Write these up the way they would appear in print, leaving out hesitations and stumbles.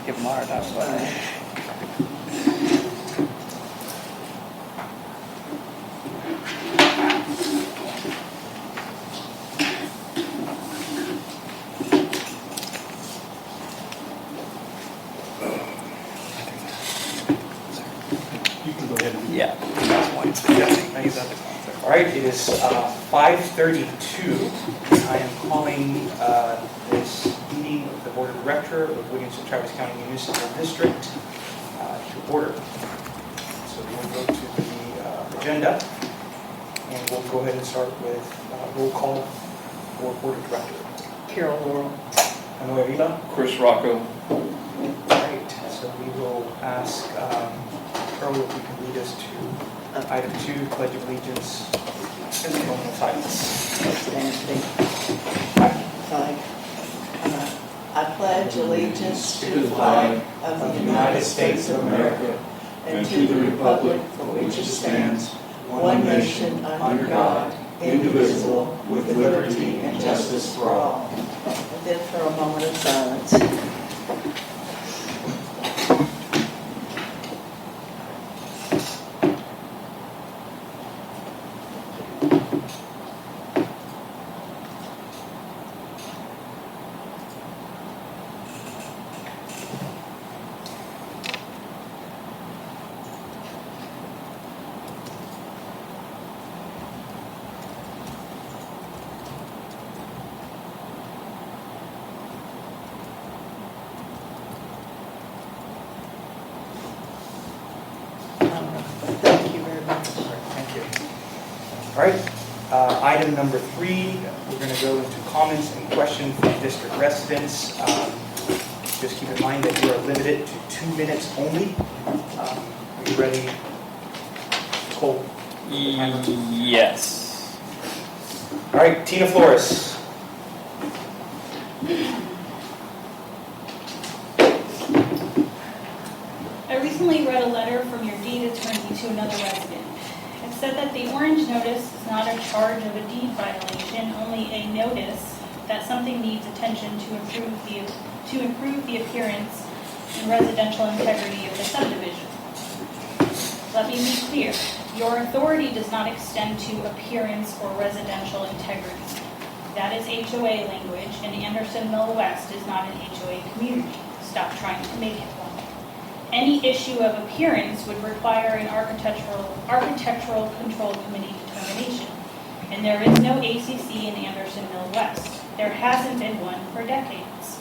Give Mara that way. You can go ahead and Yeah, that's one. He's at the concert. All right, it is 5:32. I am calling this meeting of the Board of Directors of Williamson Travis County Municipal District to order. So we'll go to the agenda, and we'll go ahead and start with roll call for Board of Directors. Carol Laurel. Manuel Vila. Chris Rocco. All right, so we will ask Earl if we can lead us to item 2, Pledge of Allegiance, and the moment of silence. Flag. I pledge allegiance to the flag of the United States of America and to the republic for which it stands, one nation under God, indivisible, with liberty and justice for all. And then for a moment of silence. Thank you very much. Thank you. All right, item number 3, we're going to go into comments and questions from district residents. Just keep in mind that you are limited to 2 minutes only. Are you ready, Cole? Yes. All right, Tina Flores. I recently read a letter from your deed attorney to another resident. It said that the orange notice is not a charge of a deed violation, only a notice that something needs attention to improve the appearance and residential integrity of the subdivision. Let me be clear. Your authority does not extend to appearance or residential integrity. That is HOA language, and Anderson Mill West is not an HOA community. Stop trying to make it one. Any issue of appearance would require an architectural control committee determination, and there is no ACC in Anderson Mill West. There hasn't been one for decades.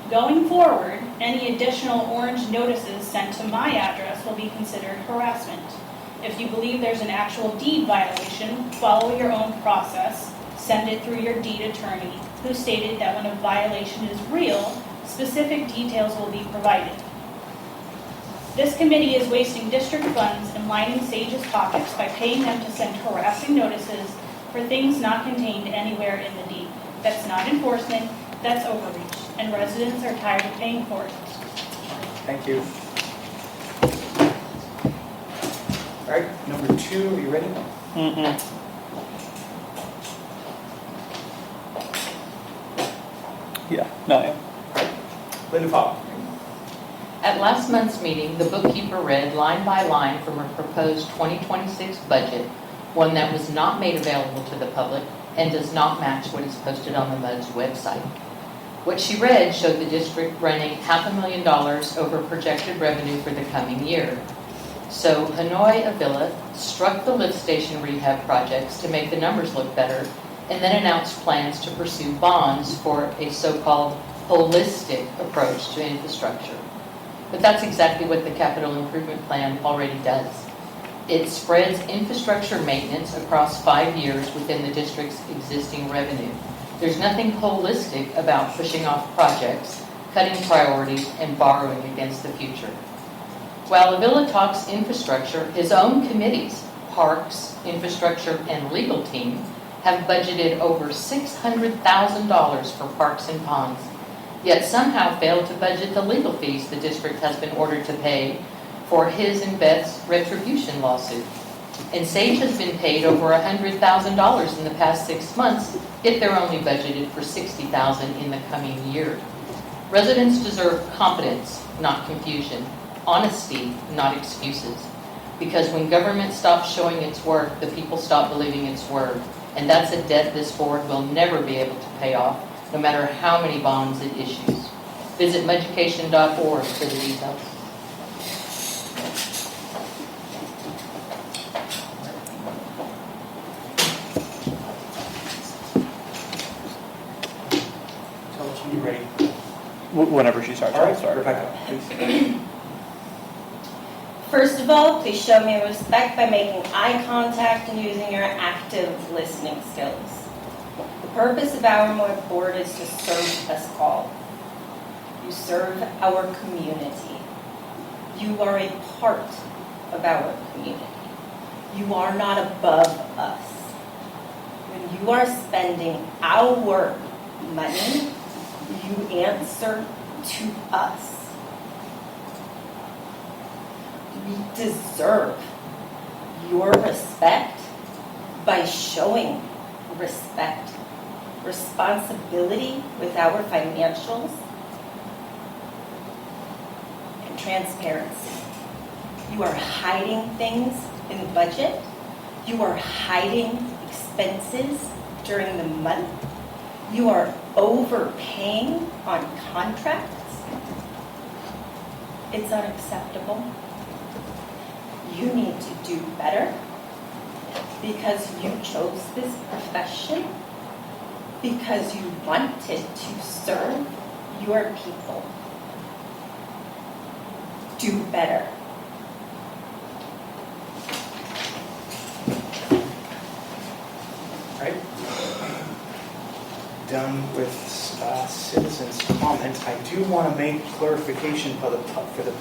Going forward, any additional orange notices sent to my address will be considered harassment. If you believe there's an actual deed violation, follow your own process, send it through your deed attorney, who stated that when a violation is real, specific details will be provided. This committee is wasting district funds and lining Sage's pockets by paying them to send harassing notices for things not contained anywhere in the deed. That's not enforcement, that's overreach, and residents are tired of paying for it. Thank you. All right, number 2, are you ready? Yeah, no, I am. Linda Fogg. At last month's meeting, the bookkeeper read line by line from a proposed 2026 budget, one that was not made available to the public and does not match what is posted on the MUD's website. What she read showed the district running $500,000 over projected revenue for the coming year. So Hanoi Avila struck the lift station rehab projects to make the numbers look better, and then announced plans to pursue bonds for a so-called holistic approach to infrastructure. But that's exactly what the capital improvement plan already does. It spreads infrastructure maintenance across 5 years within the district's existing revenue. There's nothing holistic about pushing off projects, cutting priorities, and borrowing against the future. While Avila talks infrastructure, his own committees Parks, Infrastructure, and Legal team have budgeted over $600,000 for parks and ponds, yet somehow failed to budget the legal fees the district has been ordered to pay for his and Beth's retribution lawsuit. And Sage has been paid over $100,000 in the past 6 months, yet they're only budgeted for $60,000 in the coming year. Residents deserve competence, not confusion, honesty, not excuses. Because when government stops showing its work, the people stop believing its word. And that's a debt this board will never be able to pay off, no matter how many bonds it issues. Visit muducation.org for the details. Tell us when you're ready. Whenever she starts, All I'll right, start. Rebecca, please. First of all, please show me respect by making eye contact and using your active listening skills. The purpose of our board is to serve us all. You serve our community. You are a part of our community. You are not above us. When you are spending our money, you answer to us. We deserve your respect by showing respect, responsibility with our financials, and transparency. You are hiding things in the budget. You are hiding expenses during the month. You are overpaying on contracts. It's unacceptable. You need to do better because you chose this profession, because you wanted to serve your people. Do better. Right? Done with citizens' comments. I do want to make clarification for the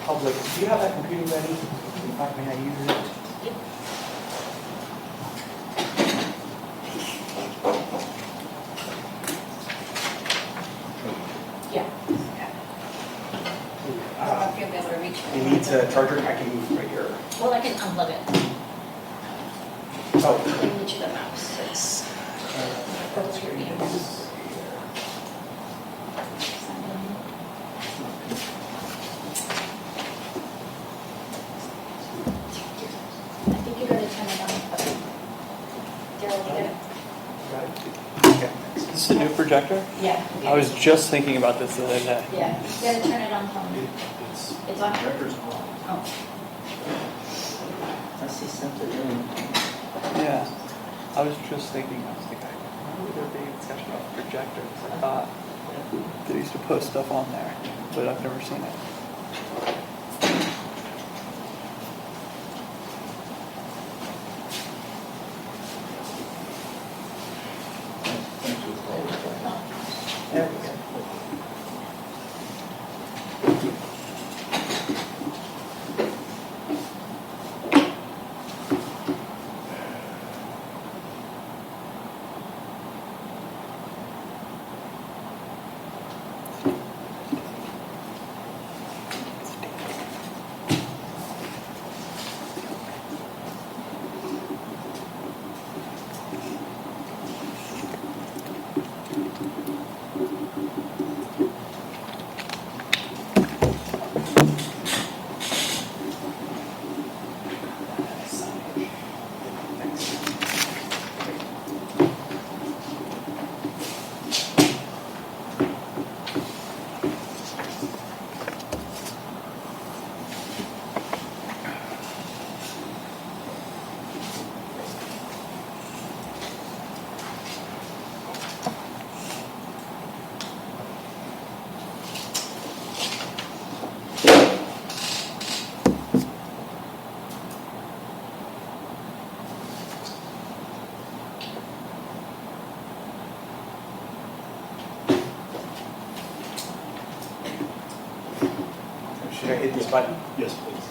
public. Do you have that computer ready? In fact, may I use it? Yeah. I don't know if you'll be able to reach it. You need a charger? I can move right here. Well, I can unplug it. Oh. I can reach the mouse. It's over your ears. I think you're going to turn it on. Daryl, you get it? Okay. Is this a new projector? Yeah. I was just thinking about this the other day. Yeah, you got to turn it on, Tony. It's on. Oh. I see something in. Yeah. I was just thinking, I was like, I remember there being a discussion about projectors. I thought they used to post stuff on there, but I've never seen it. There we go. Should I hit this button? Yes, please.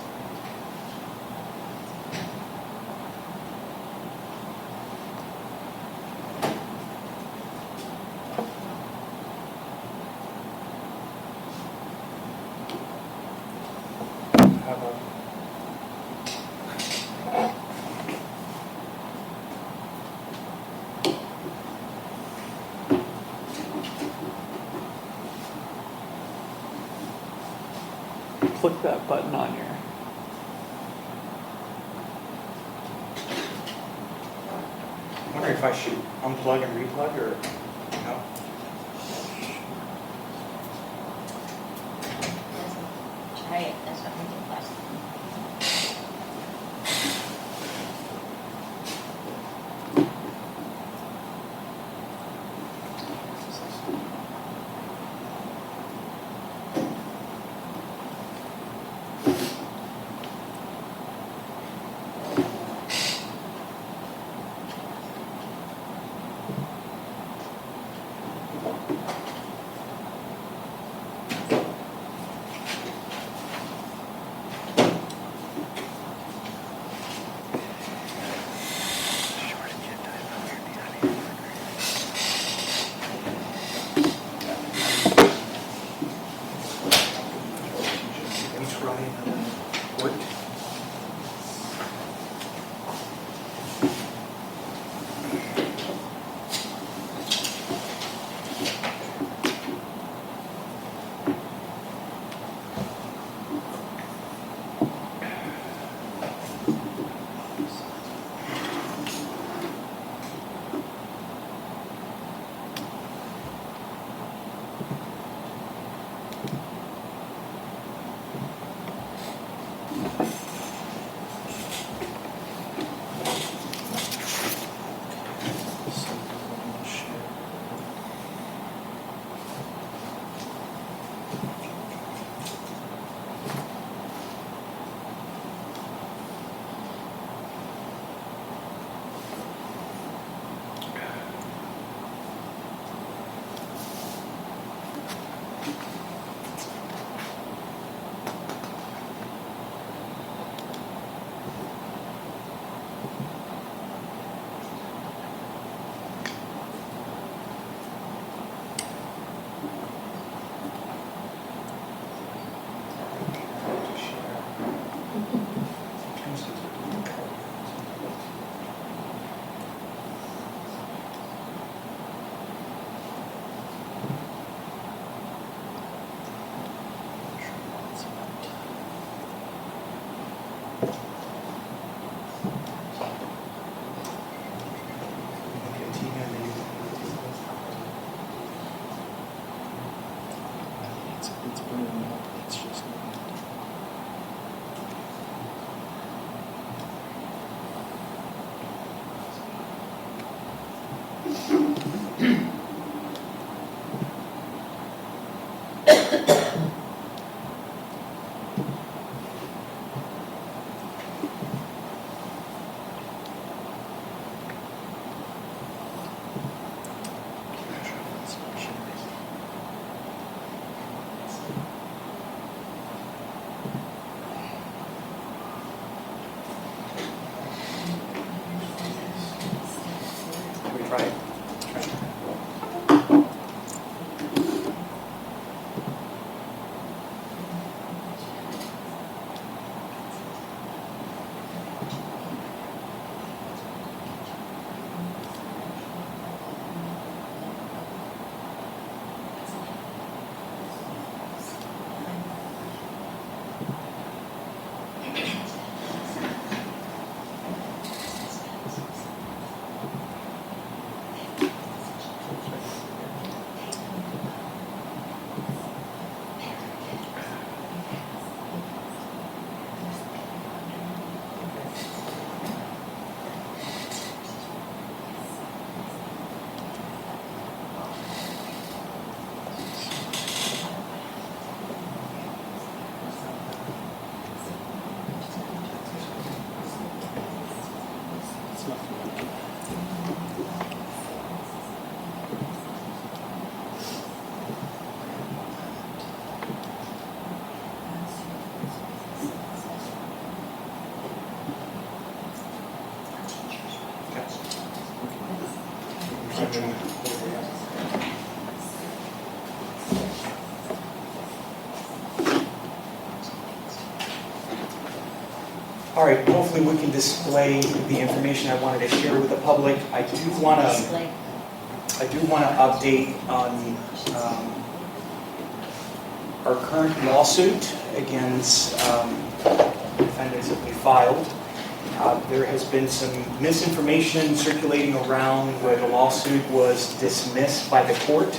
click that button on your. I'm wondering if I should unplug and replug or no? Try it, that's what we did last time. Let me try and work. Let me try it. All right, hopefully we can display the information I wanted to share with the public. I do want to update on our current lawsuit against defendants that we filed. There has been some misinformation circulating around where the lawsuit was dismissed by the court.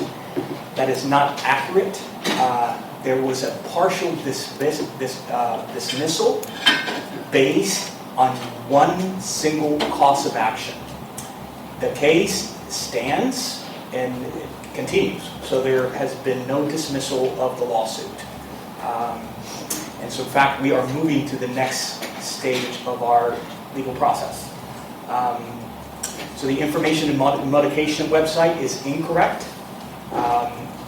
That is not accurate. There was a partial dismissal based on one single cause of action. The case stands and it continues, so there has been no dismissal of the lawsuit. And so in fact, we are moving to the next stage of our legal process. So the information in modification website is incorrect.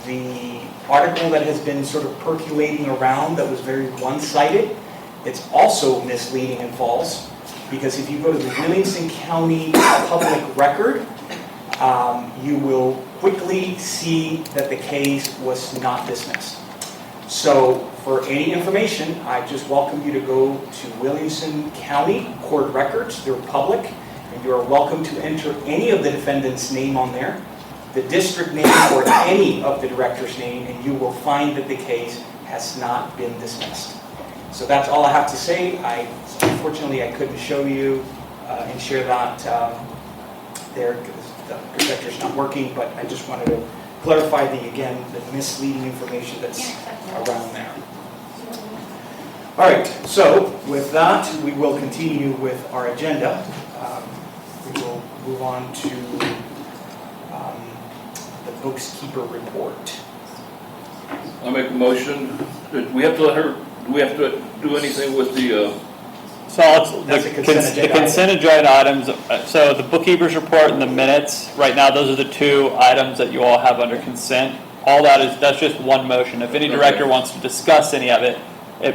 The article that has been sort of percolating around that was very one-sided, it's also misleading and false, because if you go to the Williamson County public record, you will quickly see that the case was not dismissed. So for any information, I just welcome you to go to Williamson County court records. They're public, and you are welcome to enter any of the defendant's name on there, the district name, or any of the director's name, and you will find that the case has not been dismissed. So that's all I have to say. Unfortunately, I couldn't show you and share that there because the projector's not working, but I just wanted to clarify the misleading information that's around there. All right, so with that, we will continue with our agenda. We will move on to the bookkeeper report. I make a motion. Do we have to let her? Do we have to do anything with the? So That's a the consent agenda items, so the bookkeeper's report and the minutes, right now, those are the two items that you all have under consent. All that's just one motion. If any director wants to discuss any of it,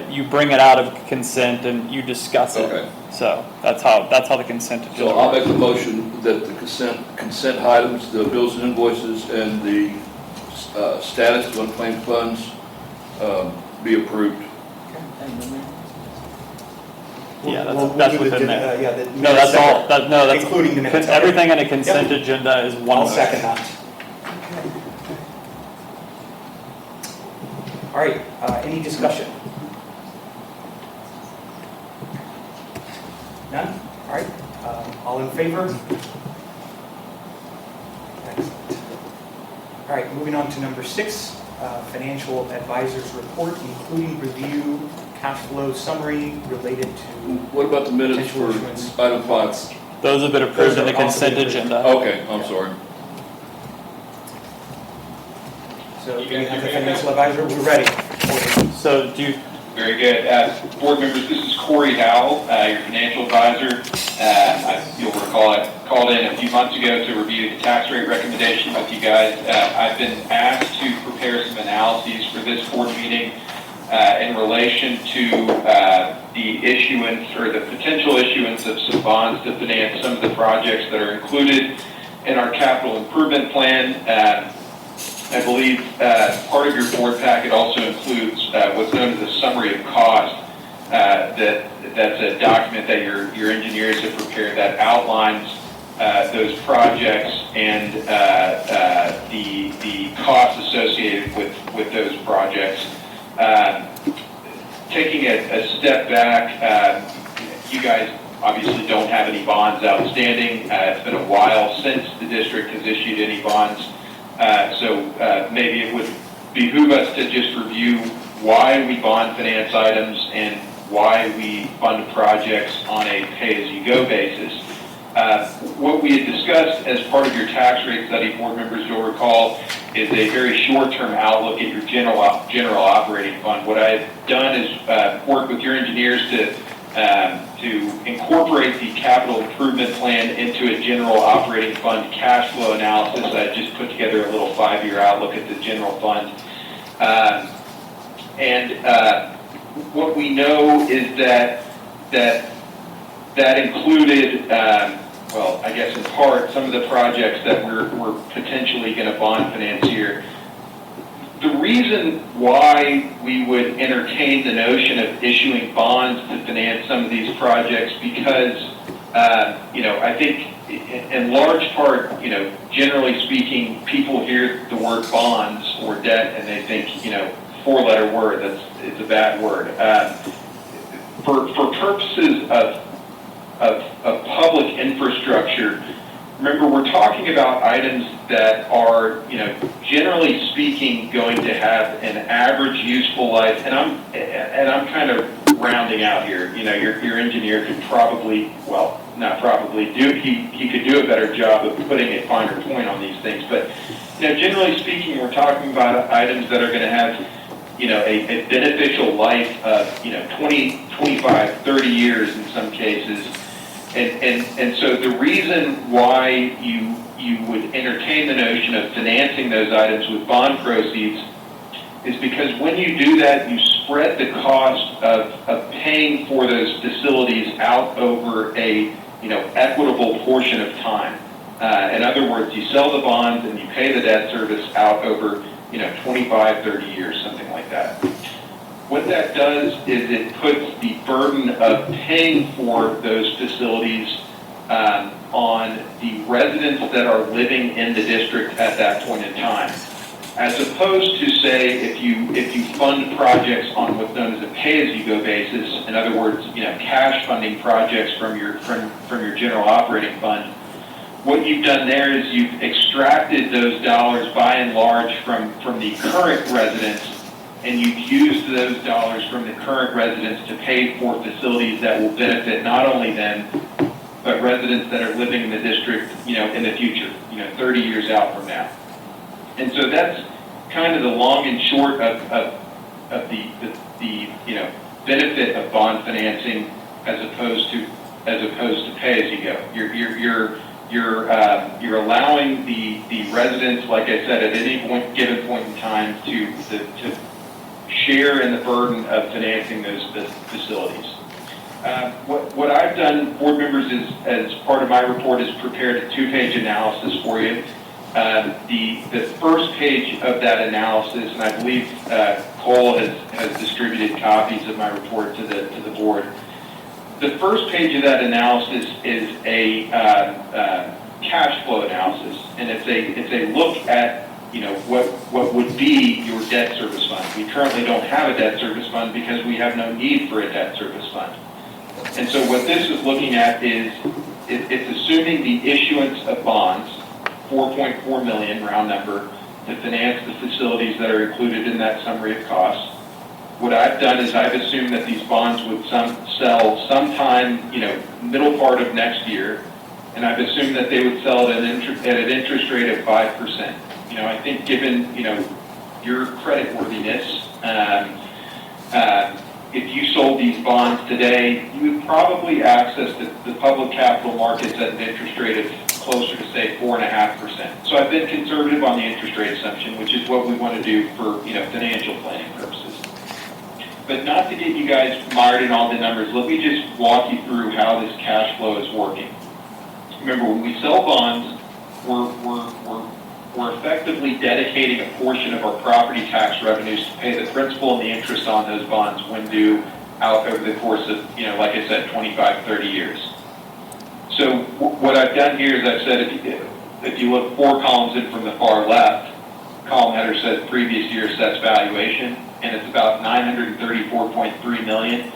you bring it out of consent and you discuss it. Okay. So that's how the consent agenda. So I'll make a motion that the consent items, the bills and invoices, and the status of unclaimed funds be approved. Yeah, We'll that's do the within there. the No, that's all. separate, That's including the minutes. everything in a consent agenda is one. I'll motion. second that. All right, any discussion? None? All right, all in favor? Excellent. All right, moving on to number 6, financial advisor's report, including review, cash flow summary related to... What about the minutes for item 5? Those have been approved in the consent agenda. Okay, I'm sorry. So do we have the financial advisor? We're ready. So do you... Very good. Board members, this is Corey Howell, your financial advisor. You'll recall I called in a few months ago to review the tax rate recommendation with you guys. I've been asked to prepare some analyses for this board meeting in relation to the issuance or the potential issuance of some bonds to finance some of the projects that are included in our capital improvement plan. I believe part of your board packet also includes what's known as a summary of cost. That's a document that your engineers have prepared that outlines those projects and the costs associated with those projects. Taking a step back, you guys obviously don't have any bonds outstanding. It's been a while since the district has issued any bonds. So maybe it would behoove us to just review why we bond finance items and why we fund projects on a pay-as-you-go basis. What we had discussed as part of your tax rate study, board members, you'll recall, is a very short-term outlook at your general operating fund. What I've done is work with your engineers to incorporate the capital improvement plan into a general operating fund cash flow analysis. I just put together a little 5-year outlook at the general fund. What we know is that included, well, I guess in part, some of the projects that we're potentially going to bond finance here. The reason why we would entertain the notion of issuing bonds to finance some of these projects, because, I think in large part, generally speaking, people hear the word bonds or debt and they think, four-letter word. It's a bad word. For purposes of public infrastructure, remember, we're talking about items that are, generally speaking, going to have an average useful life, and I'm kind of rounding out here. Your engineer could probably, well, not probably, he could do a better job of putting a finer point on these things. But, generally speaking, we're talking about items that are going to have, a beneficial life of, 20, 25, 30 years in some cases. And so the reason why you would entertain the notion of financing those items with bond proceeds is because when you do that, you spread the cost of paying for those facilities out over a equitable portion of time. In other words, you sell the bonds and you pay the debt service out over 25, 30 years, something like that. What that does is it puts the burden of paying for those facilities on the residents that are living in the district at that point in time, as opposed to, say, if you fund projects on what's known as a pay-as-you-go basis. In other words, cash funding projects from your general operating fund. What you've done there is you've extracted those dollars by and large from the current residents, and you've used those dollars from the current residents to pay for facilities that will benefit not only them, but residents that are living in the district, in the future, 30 years out from now. And so that's kind of the long and short of the benefit of bond financing as opposed to pay as you go. You're allowing the residents, like I said, at any given point in time to share in the burden of financing those facilities. What I've done, board members, is as part of my report is prepared a two-page analysis for you. The first page of that analysis, and I believe Cole has distributed copies of my report to the board. The first page of that analysis is a cash flow analysis, and it's a look at what would be your debt service fund. We currently don't have a debt service fund because we have no need for a debt service fund. And so what this is looking at is it's assuming the issuance of bonds, 4.4 million round number, to finance the facilities that are included in that summary of costs. What I've done is I've assumed that these bonds would sell sometime, middle part of next year, and I've assumed that they would sell at an interest rate of 5%. I think given, your creditworthiness, if you sold these bonds today, you would probably access the public capital markets at an interest rate of closer to, say, 4.5%. So I've been conservative on the interest rate assumption, which is what we want to do for, financial planning purposes. But not to get you guys mired in all the numbers, let me just walk you through how this cash flow is working. Remember, when we sell bonds, we're effectively dedicating a portion of our property tax revenues to pay the principal and the interest on those bonds when due out over the course of, like I said, 25, 30 years. So what I've done here is I've said if you look 4 columns in from the far left, column header says previous year assessed valuation, and it's about $934.3 million.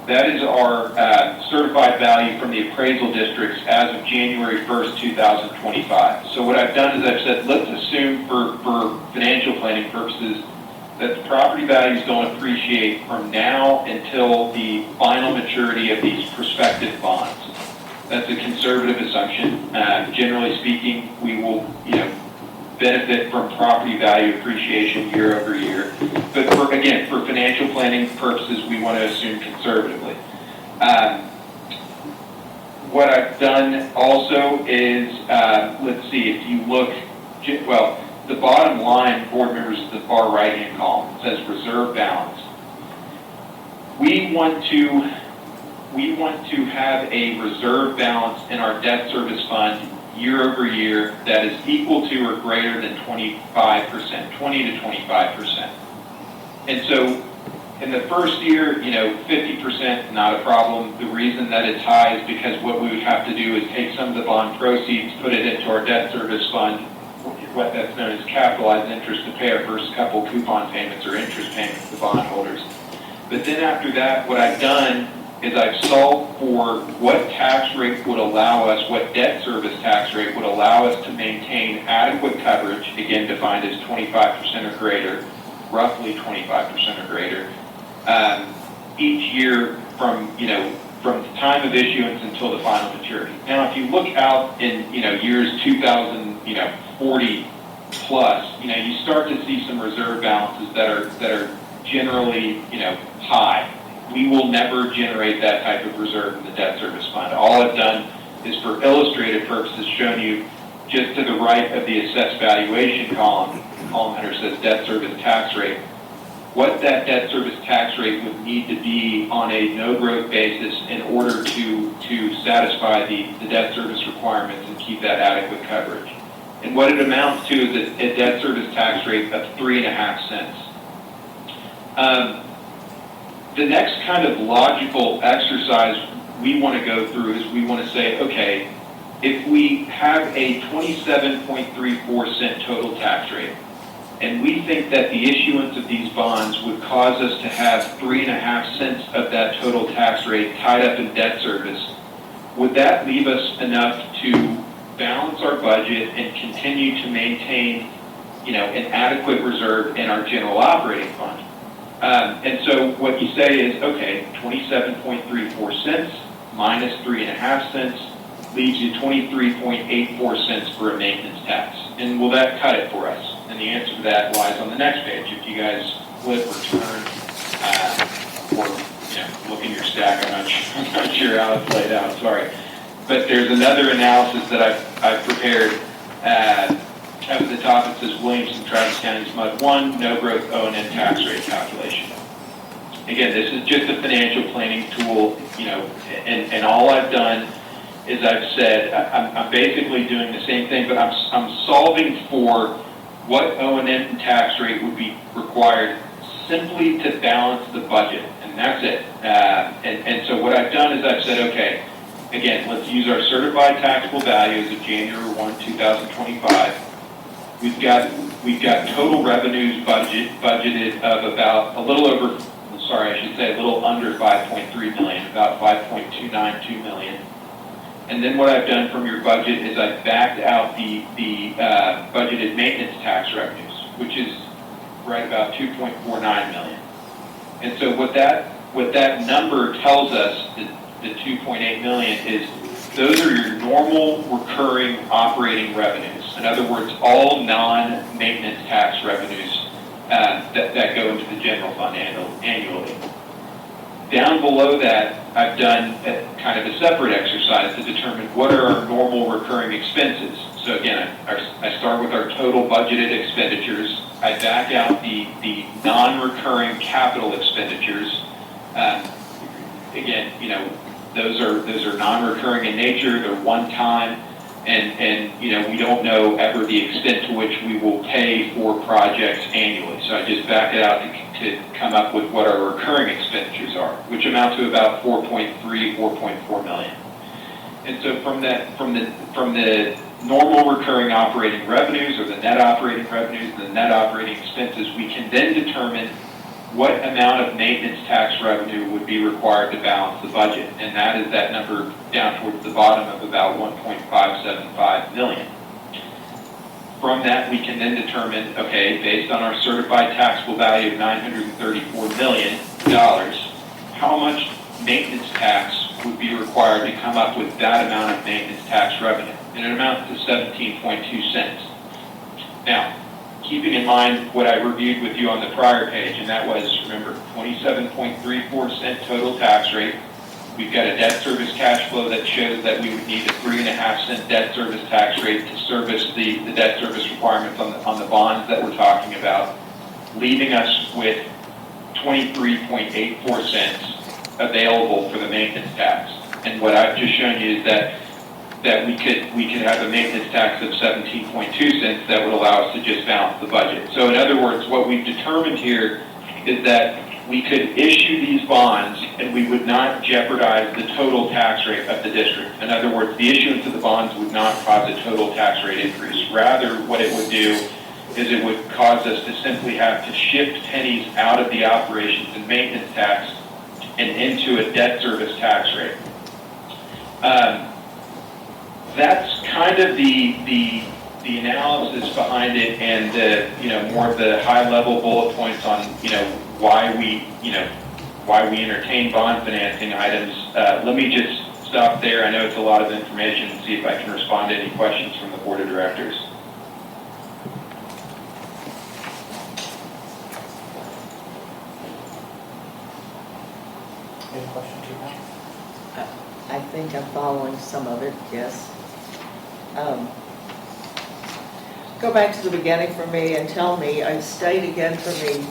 That is our certified value from the appraisal districts as of January 1st, 2025. So what I've done is I've said, let's assume for financial planning purposes that the property values don't appreciate from now until the final maturity of these prospective bonds. That's a conservative assumption. Generally speaking, we will, benefit from property value appreciation year over year. But for financial planning purposes, we want to assume conservatively. What I've done also is, let's see, if you look, the bottom line, board members, is the far right-hand column. It says reserve balance. We want to have a reserve balance in our debt service fund year over year that is equal to or greater than 25%, 20 to 25%. And so in the first year, 50%, not a problem. The reason that it's high is because what we would have to do is take some of the bond proceeds, put it into our debt service fund, what that's known as capitalized interest to pay our first couple coupon payments or interest payments to bondholders. But then after that, what I've done is I've solved for what tax rate would allow us, what debt service tax rate would allow us to maintain adequate coverage, again defined as 25% or greater, roughly 25% or greater, each year from the time of issuance until the final maturity. Now, if you look out in, years 2040 plus, you start to see some reserve balances that are generally, high. We will never generate that type of reserve in the debt service fund. All I've done is, for illustrative purposes, shown you just to the right of the assessed valuation column header says debt service tax rate, what that debt service tax rate would need to be on a no-growth basis in order to satisfy the debt service requirements and keep that adequate coverage. And what it amounts to is a debt service tax rate of 3.5 cents. The next kind of logical exercise we want to go through is we want to say, okay, if we have a 27.34 cent total tax rate, and we think that the issuance of these bonds would cause us to have 3.5 cents of that total tax rate tied up in debt service, would that leave us enough to balance our budget and continue to maintain, an adequate reserve in our general operating fund? And so what you say is, okay, 27.34 cents minus 3.5 cents leaves you 23.84 cents for a maintenance tax. And will that cut it for us? And the answer to that lies on the next page. If you guys flip or turn, or look in your stack, I'm not sure how it's laid out, sorry. But there's another analysis that I've prepared. Up at the top it says Williamson, Travis County's MUD1, no growth O&M tax rate calculation. Again, this is just a financial planning tool, and all I've done is I've said, I'm basically doing the same thing, but I'm solving for what O&M tax rate would be required simply to balance the budget, and that's it. And so what I've done is I've said, okay, again, let's use our certified taxable value as of January 1, 2025. We've got total revenues budgeted of about a little under 5.3 million, about 5.292 million. And then what I've done from your budget is I've backed out the budgeted maintenance tax revenues, which is right about 2.49 million. And so what that number tells us, the 2.8 million, is those are your normal recurring operating revenues. In other words, all non-maintenance tax revenues that go into the general fund annually. Down below that, I've done kind of a separate exercise to determine what are our normal recurring expenses. So again, I start with our total budgeted expenditures. I back out the non-recurring capital expenditures. Again, those are non-recurring in nature. They're one-time, and we don't know ever the extent to which we will pay for projects annually. So I just back it out to come up with what our recurring expenditures are, which amount to about 4.4 million. And so from the normal recurring operating revenues, or the net operating revenues and the net operating expenses, we can then determine what amount of maintenance tax revenue would be required to balance the budget. And that is that number down towards the bottom of about 1.575 million. From that, we can then determine, okay, based on our certified taxable value of $934 million, how much maintenance tax would be required to come up with that amount of maintenance tax revenue? And it amounts to 17.2 cents. Now, keeping in mind what I reviewed with you on the prior page, and that was, remember, 27.34 cent total tax rate. We've got a debt service cash flow that shows that we would need a 3.5 cent debt service tax rate to service the debt service requirements on the bonds that we're talking about, leaving us with 23.84 cents available for the maintenance tax. And what I've just shown you is that we could have a maintenance tax of 17.2 cents that would allow us to just balance the budget. So in other words, what we've determined here is that we could issue these bonds and we would not jeopardize the total tax rate of the district. In other words, the issuance of the bonds would not cause a total tax rate increase. Rather, what it would do is it would cause us to simply have to shift pennies out of the operations and maintenance tax and into a debt service tax rate. That's kind of the analysis behind it, and the more of the high level bullet points on why we entertain bond financing items. Let me just stop there. I know it's a lot of information, and see if I can respond to any questions from the board of directors. Any questions you have? I think I'm following some of it, yes. Go back to the beginning for me and state again for me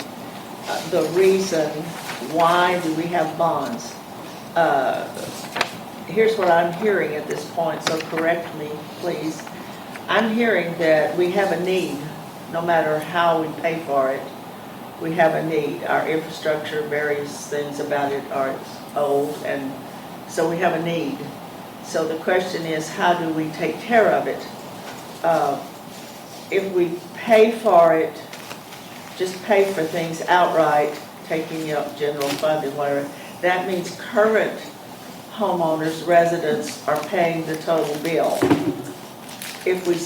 the reason why do we have bonds. Here's what I'm hearing at this point, so correct me, please. I'm hearing that we have a need, no matter how we pay for it, we have a need. Our infrastructure, various things about it are old, and so we have a need. So the question is, how do we take care of it? If we pay for it, just pay for things outright, taking up general fund and whatever, that means current homeowners, residents are paying the total bill. If we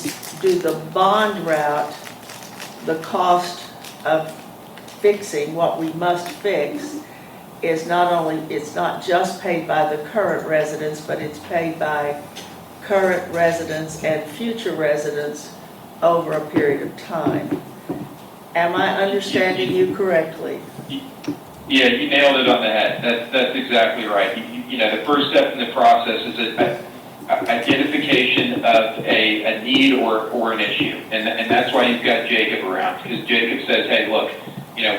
do the bond route, the cost of fixing what we must fix is it's not just paid by the current residents, but it's paid by current residents and future residents over a period of time. Am I understanding you correctly? Yeah, you nailed it on the head. That's exactly right. The first step in the process is identification of a need or an issue, and that's why you've got Jacob around, because Jacob says, hey, look,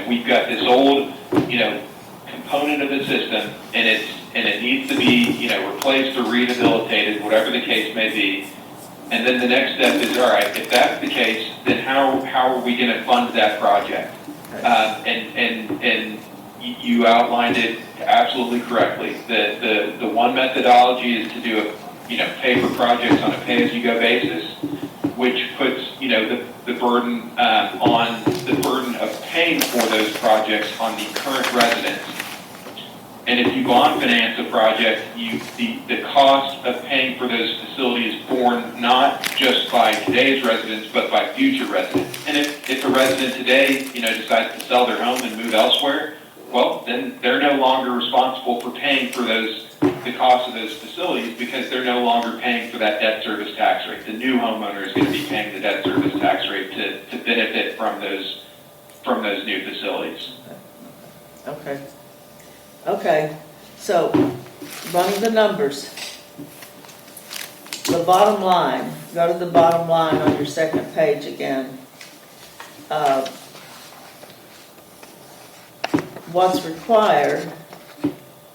we've got this old, component of the system, and it needs to be, replaced or rehabilitated, whatever the case may be. And then the next step is, all right, if that's the case, then how are we going to fund that project? And you outlined it absolutely correctly. The one methodology is to do pay for projects on a pay-as-you-go basis, which puts the burden on the burden of paying for those projects on the current residents. And if you bond finance a project, the cost of paying for those facilities is borne not just by today's residents, but by future residents. And if a resident today, decides to sell their home and move elsewhere, well, then they're no longer responsible for paying for the cost of those facilities, because they're no longer paying for that debt service tax rate. The new homeowner is going to be paying the debt service tax rate to benefit from those new facilities. Okay, so running the numbers. The bottom line, go to the bottom line on your second page again. What's required,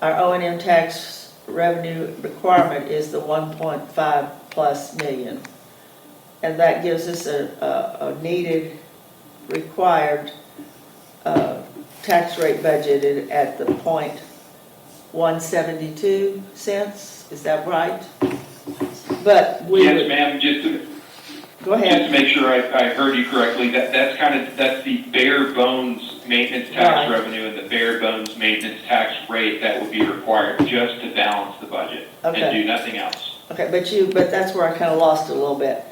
our O&M tax revenue requirement is the 1.5 plus million. And that gives us a needed, required tax rate budgeted at the 0.172 cents. Is that right? But yes, ma'am. Go ahead. Just to make sure I heard you correctly, that's the bare bones maintenance tax revenue and the bare bones maintenance tax rate that would be required just to balance the budget and do nothing else. Okay, but that's where I kind of lost it a little bit,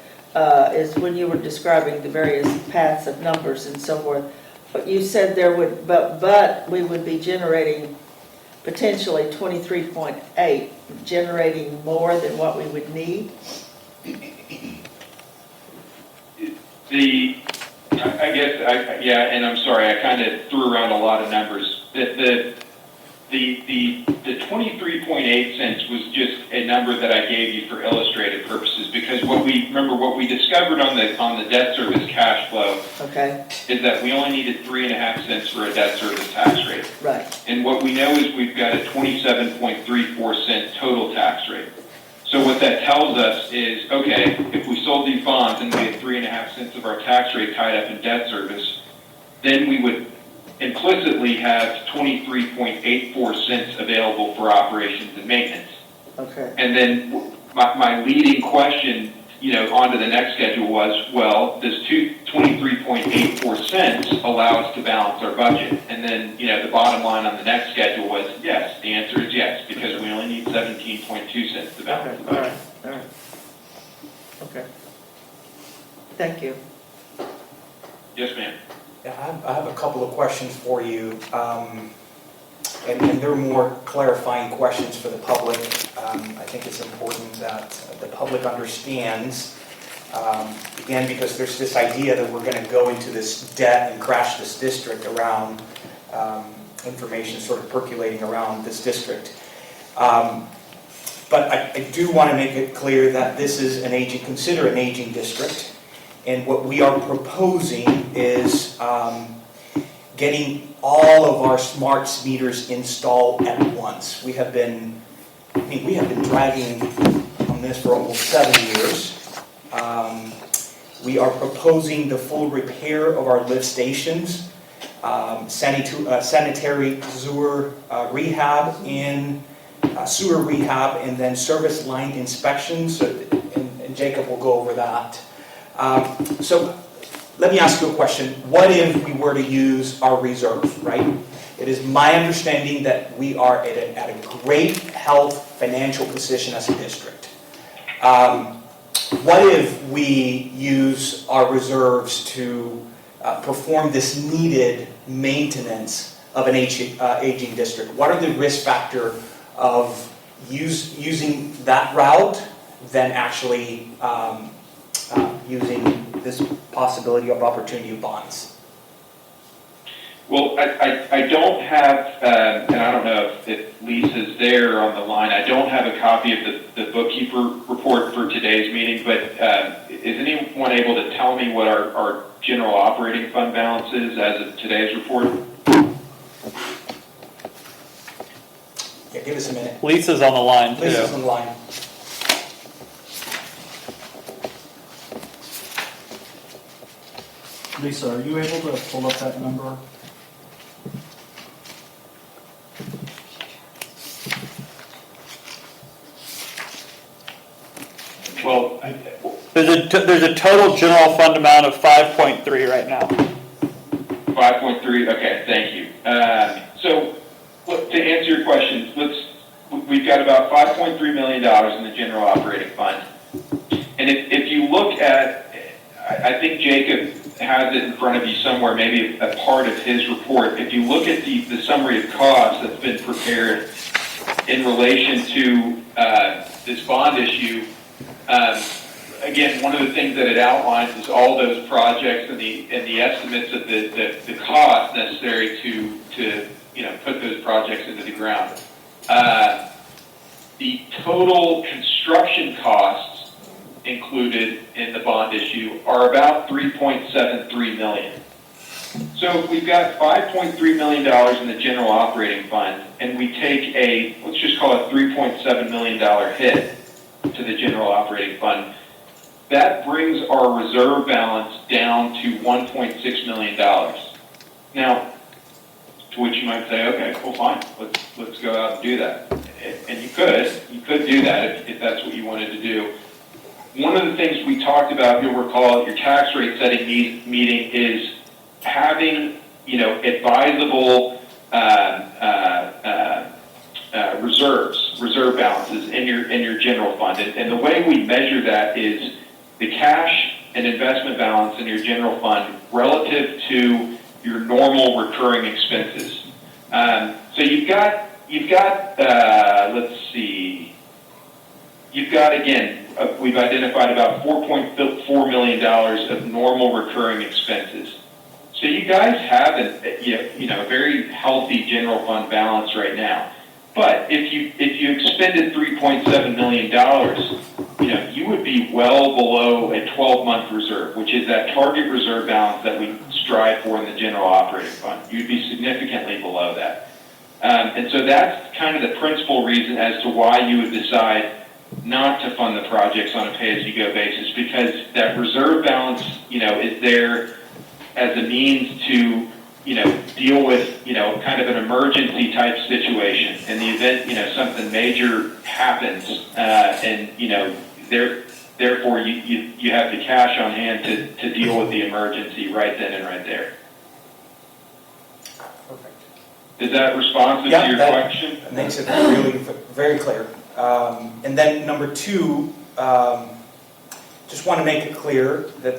is when you were describing the various paths of numbers and so forth. But you said there would, but we would be generating potentially 23.8, generating more than what we would need. And I'm sorry, I kind of threw around a lot of numbers. The 23.8 cents was just a number that I gave you for illustrative purposes, because what we discovered on the debt service cash flow is that we only needed 3.5 cents for a debt service tax rate. Right. And what we know is we've got a 27.34 cent total tax rate. So what that tells us is, okay, if we sold these bonds and we had 3.5 cents of our tax rate tied up in debt service, then we would implicitly have 23.84 cents available for operations and maintenance. Okay. And then my leading question, onto the next schedule was, well, does 23.84 cents allow us to balance our budget? And then, the bottom line on the next schedule was, yes. The answer is yes, because we only need 17.2 cents to balance the budget. All right. Okay. Thank you. Yes, ma'am. Yeah, I have a couple of questions for you, and they're more clarifying questions for the public. I think it's important that the public understands, again, because there's this idea that we're going to go into this debt and crash this district around information sort of percolating around this district. But I do want to make it clear that this is consider an aging district. And what we are proposing is getting all of our smart meters installed at once. We have been dragging on this for almost 7 years. We are proposing the full repair of our lift stations, sanitary sewer rehab, sewer rehab, and then service line inspections. And Jacob will go over that. So let me ask you a question. What if we were to use our reserve, right? It is my understanding that we are at a great health financial position as a district. What if we use our reserves to perform this needed maintenance of an aging district? What are the risk factor of using that route than actually using this possibility of opportunity of bonds? Well, I don't have, and I don't know if Lisa's there on the line, I don't have a copy of the bookkeeper report for today's meeting, but is anyone able to tell me what our general operating fund balance is as of today's report? Yeah, give us a minute. Lisa's on the line, too. Lisa's on the line. Lisa, are you able to pull up that number? Well, There's a total general fund amount of 5.3 right now. 5.3, okay, thank you. So, to answer your question, we've got about $5.3 million in the general operating fund. And if you look at, I think Jacob has it in front of you somewhere, maybe a part of his report. If you look at the summary of costs that's been prepared in relation to this bond issue, again, one of the things that it outlines is all those projects and the estimates of the cost necessary to put those projects into the ground. The total construction costs included in the bond issue are about $3.73 million. So if we've got $5.3 million in the general operating fund, and we take let's just call it $3.7 million hit to the general operating fund, that brings our reserve balance down to $1.6 million. Now, to which you might say, okay, well, fine, let's go out and do that. And you could do that if that's what you wanted to do. One of the things we talked about, you'll recall at your tax rate setting meeting, is having, advisable reserve balances in your general fund. And the way we measure that is the cash and investment balance in your general fund relative to your normal recurring expenses. So you've got let's see, again, we've identified about $4.4 million of normal recurring expenses. So you guys have a very healthy general fund balance right now. But if you expended $3.7 million, you would be well below a 12-month reserve, which is that target reserve balance that we strive for in the general operating fund. You'd be significantly below that. And so that's kind of the principal reason as to why you would decide not to fund the projects on a pay-as-you-go basis, because that reserve balance, is there as a means to deal with, kind of an emergency type situation. In the event, something major happens, and, therefore you have the cash on hand to deal with the emergency right then and right there. Perfect. Is that responsive to your question? That makes it really very clear. And then number two, just want to make it clear that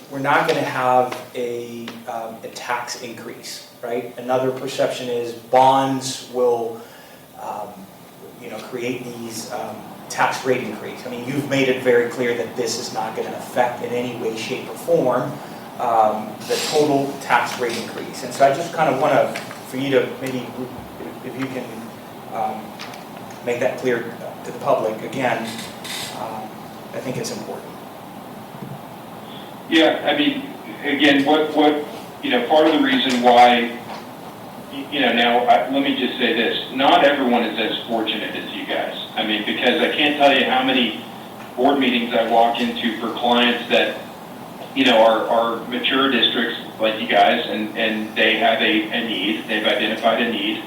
we're not going to have a tax increase, right? Another perception is bonds will, create these tax rate increase. I mean, you've made it very clear that this is not going to affect in any way, shape, or form the total tax rate increase. And so I just kind of want for you to maybe, if you can make that clear to the public again, I think it's important. Yeah, I mean, again, what part of the reason why, now let me just say this: not everyone is as fortunate as you guys. I mean, because I can't tell you how many board meetings I walk into for clients that, are mature districts like you guys, and they have a need. They've identified a need,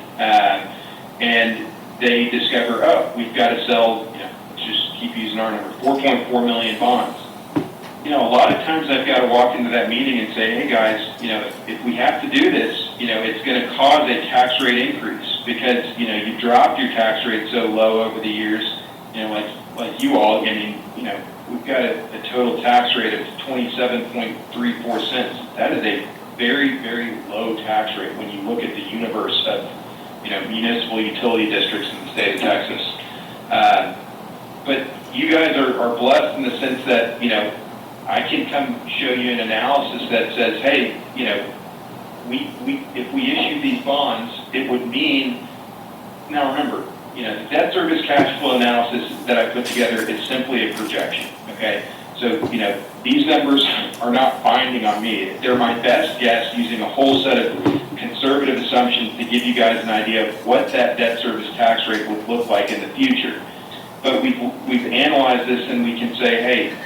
and they discover, oh, we've got to sell. Just keep using our number, 4.4 million bonds. A lot of times I've got to walk into that meeting and say, hey guys, if we have to do this, it's going to cause a tax rate increase because, you dropped your tax rate so low over the years, like you all, I mean, we've got a total tax rate of 27.34 cents. That is a very, very low tax rate when you look at the universe of, municipal utility districts in the state of Texas. But you guys are blessed in the sense that, I can come show you an analysis that says, hey, if we issue these bonds, it would mean, now remember, the debt service cash flow analysis that I put together is simply a projection, okay? So, these numbers are not binding on me. They're my best guess using a whole set of conservative assumptions to give you guys an idea of what that debt service tax rate would look like in the future. But we've analyzed this and we can say, hey,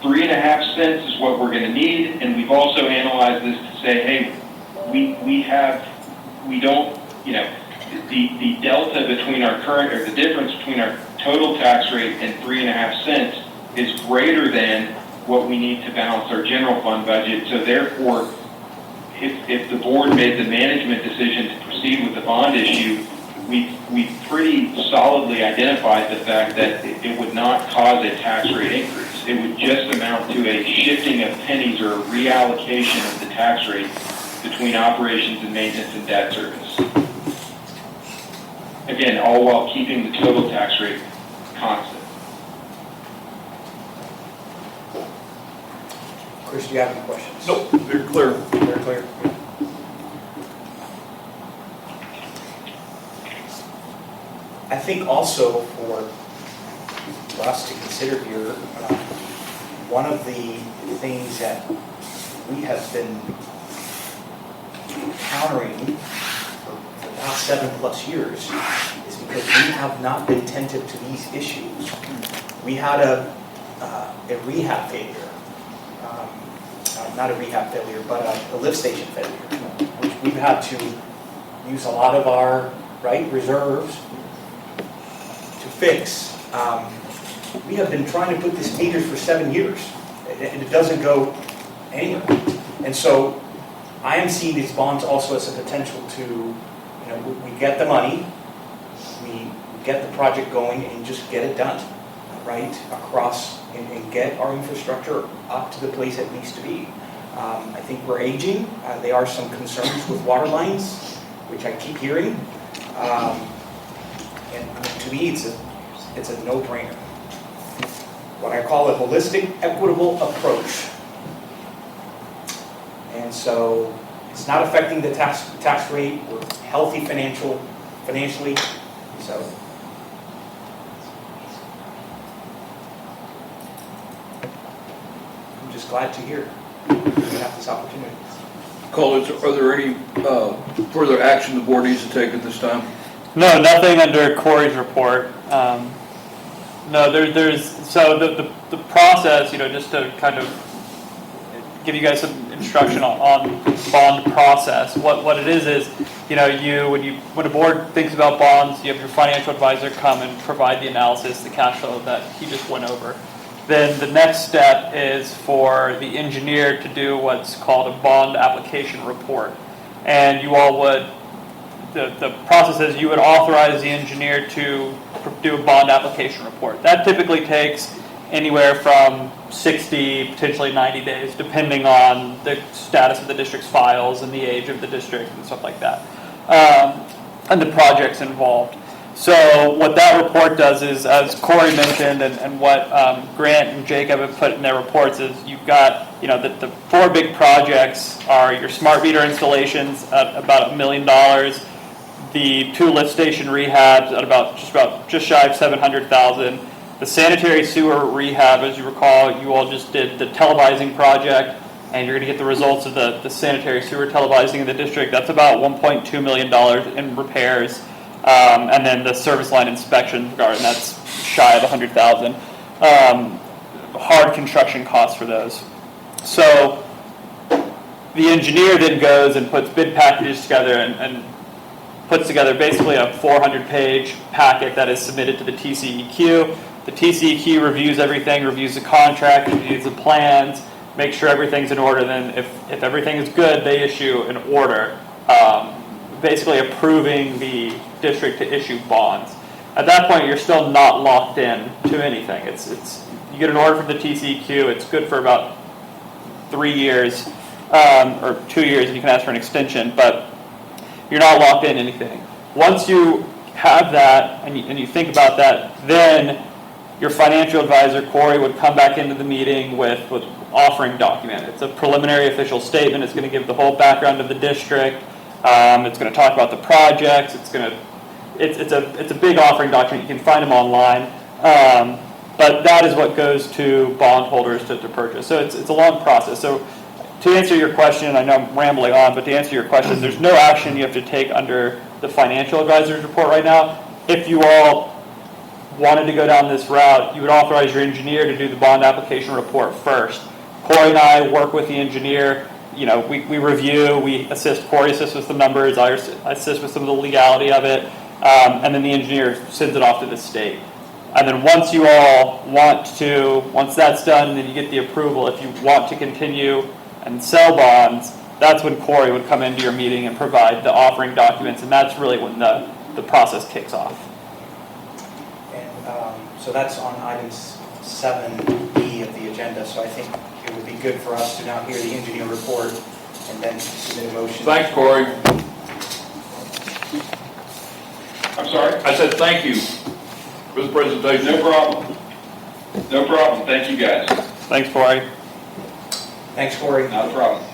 3.5 cents is what we're going to need, and we've also analyzed this to say, hey, we don't, the delta between our current, or the difference between our total tax rate and 3.5 cents is greater than what we need to balance our general fund budget. So therefore, if the board made the management decision to proceed with the bond issue, we pretty solidly identified the fact that it would not cause a tax rate increase. It would just amount to a shifting of pennies or a reallocation of the tax rate between operations and maintenance and debt service. Again, all while keeping the total tax rate constant. Chris, do you have any questions? Nope, they're clear. Very clear. I think also for us to consider here, one of the things that we have been encountering for the last 7+ years is because we have not been attentive to these issues. We had a rehab failure, not a rehab failure, but a lift station failure, which we've had to use a lot of our reserves to fix. We have been trying to put this meters for 7 years, and it doesn't go anywhere. And so I am seeing these bonds also as a potential to, we get the money, we get the project going and just get it done, right, across and get our infrastructure up to the place it needs to be. I think we're aging. There are some concerns with water lines, which I keep hearing. And to me, it's a no-brainer. What I call a holistic, equitable approach. And so it's not affecting the tax rate. We're healthy financially. So I'm just glad to hear we have this opportunity. Cole, are there any further action the board needs to take at this time? No, nothing under Corey's report. No, there's so the process, just to kind of give you guys some instruction on bond process. What it is, you know, when a board thinks about bonds, you have your financial advisor come and provide the analysis, the cash flow that he just went over. Then the next step is for the engineer to do what's called a bond application report. And you all would, the process is you would authorize the engineer to do a bond application report. That typically takes anywhere from 60, potentially 90 days, depending on the status of the district's files and the age of the district and stuff like that, and the projects involved. So what that report does is, as Corey mentioned, and what Grant and Jacob have put in their reports, is you've got, you know, the 4 big projects are your smart meter installations at about $1 million, the 2 lift station rehabs at just shy of $700,000. The sanitary sewer rehab, as you recall, you all just did the televising project, and you're going to get the results of the sanitary sewer televising in the district. That's about $1.2 million in repairs. And then the service line inspection regarding that's shy of $100,000. Hard construction costs for those. So the engineer then goes and puts bid packages together and puts together basically a 400-page packet that is submitted to the TCEQ. The TCEQ reviews everything, reviews the contract, reviews the plans, makes sure everything's in order. Then if everything is good, they issue an order, basically approving the district to issue bonds. At that point, you're still not locked in to anything. It's you get an order from the TCEQ. It's good for about 3 years or 2 years, and you can ask for an extension, but you're not locked in anything. Once you have that and you think about that, then your financial advisor, Corey, would come back into the meeting with offering document. It's a preliminary official statement. It's going to give the whole background of the district. It's going to talk about the projects. It's a big offering document. You can find them online. But that is what goes to bondholders to purchase. So it's a long process. So to answer your question, I know I'm rambling on, but to answer your question, there's no action you have to take under the financial advisor's report right now. If you all wanted to go down this route, you would authorize your engineer to do the bond application report first. Corey and I work with the engineer. You know, we review, we assist. Corey assists with the numbers, I assist with some of the legality of it, and then the engineer sends it off to the state. And then once that's done, then you get the approval. If you want to continue and sell bonds, that's when Corey would come into your meeting and provide the offering documents, and that's really when the process kicks off. And so that's on item 7B of the agenda, so I think it would be good for us to now hear the engineer report and then submit a motion. Thanks, Corey. I'm sorry? I said thank you for the presentation. No problem. No problem. Thank you, guys. Thanks, Corey. Thanks, Corey. Not a problem.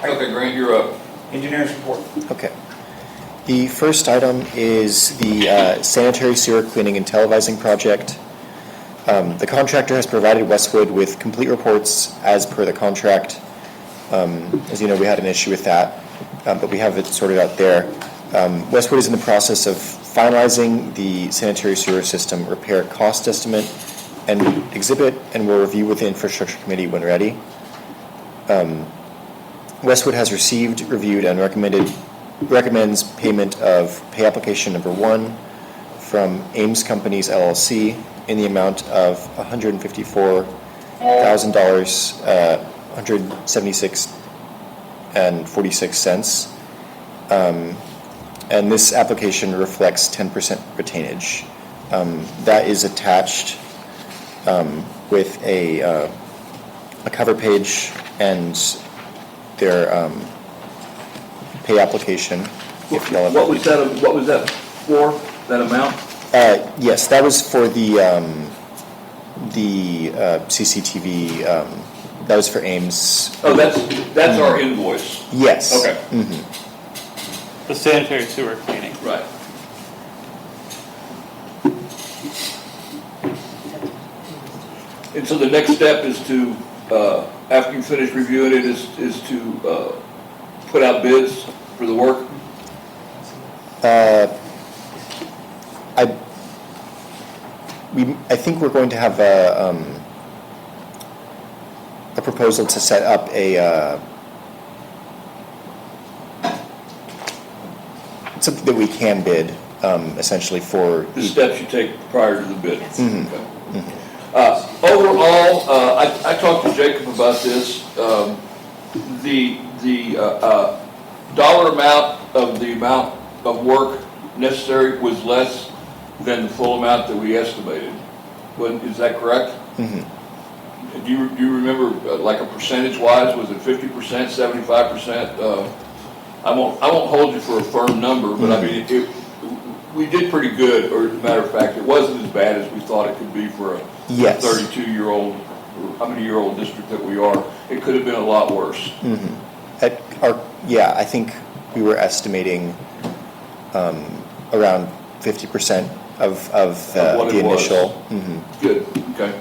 Okay, Grant, you're up. Engineer's report. Okay. The first item is the sanitary sewer cleaning and televising project. The contractor has provided Westwood with complete reports as per the contract. As you know, we had an issue with that, but we have it sorted out there. Westwood is in the process of finalizing the sanitary sewer system repair cost estimate and exhibit, and will review with the infrastructure committee when ready. Westwood has received, reviewed, and recommends payment of pay application number 1 from Ames Companies LLC in the amount of $154,000, $176.46. And this application reflects 10% retainage. That is attached with a cover page and their pay application. What was that for? That amount? Yes, that was for the CCTV. That was for Ames. Oh, that's our invoice. Yes. Okay. Mm-hmm. The sanitary sewer cleaning. Right. And so the next step is to, after you finish reviewing it, is to put out bids for the work? I think we're going to have a a proposal to set up something that we can bid, essentially for. The steps you take prior to the bid. Mhm. Okay. Overall, I talked to Jacob about this. The dollar amount of work necessary was less than the full amount that we estimated. Is that correct? Mhm. Do you remember, like a percentage-wise, was it 50%, 75%? I won't hold you for a firm number, but I mean, we did pretty good, or as a matter of fact, it wasn't as bad as we thought it could be for a Yes. 32-year-old, or how many year old district that we are. It could have been a lot worse. Mhm. I think we were estimating around 50% of what the it was. initial. Mhm. Good, okay.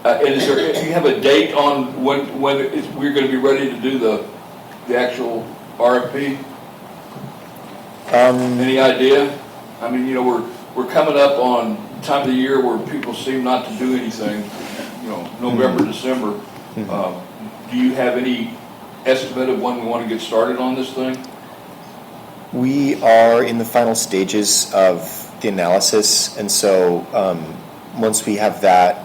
And do you have a date on when we're going to be ready to do the actual RFP? Any idea? I mean, we're coming up on time of the year where people seem not to do anything, November, December. Do you have any estimate of when we want to get started on this thing? We are in the final stages of the analysis, and so once we have that,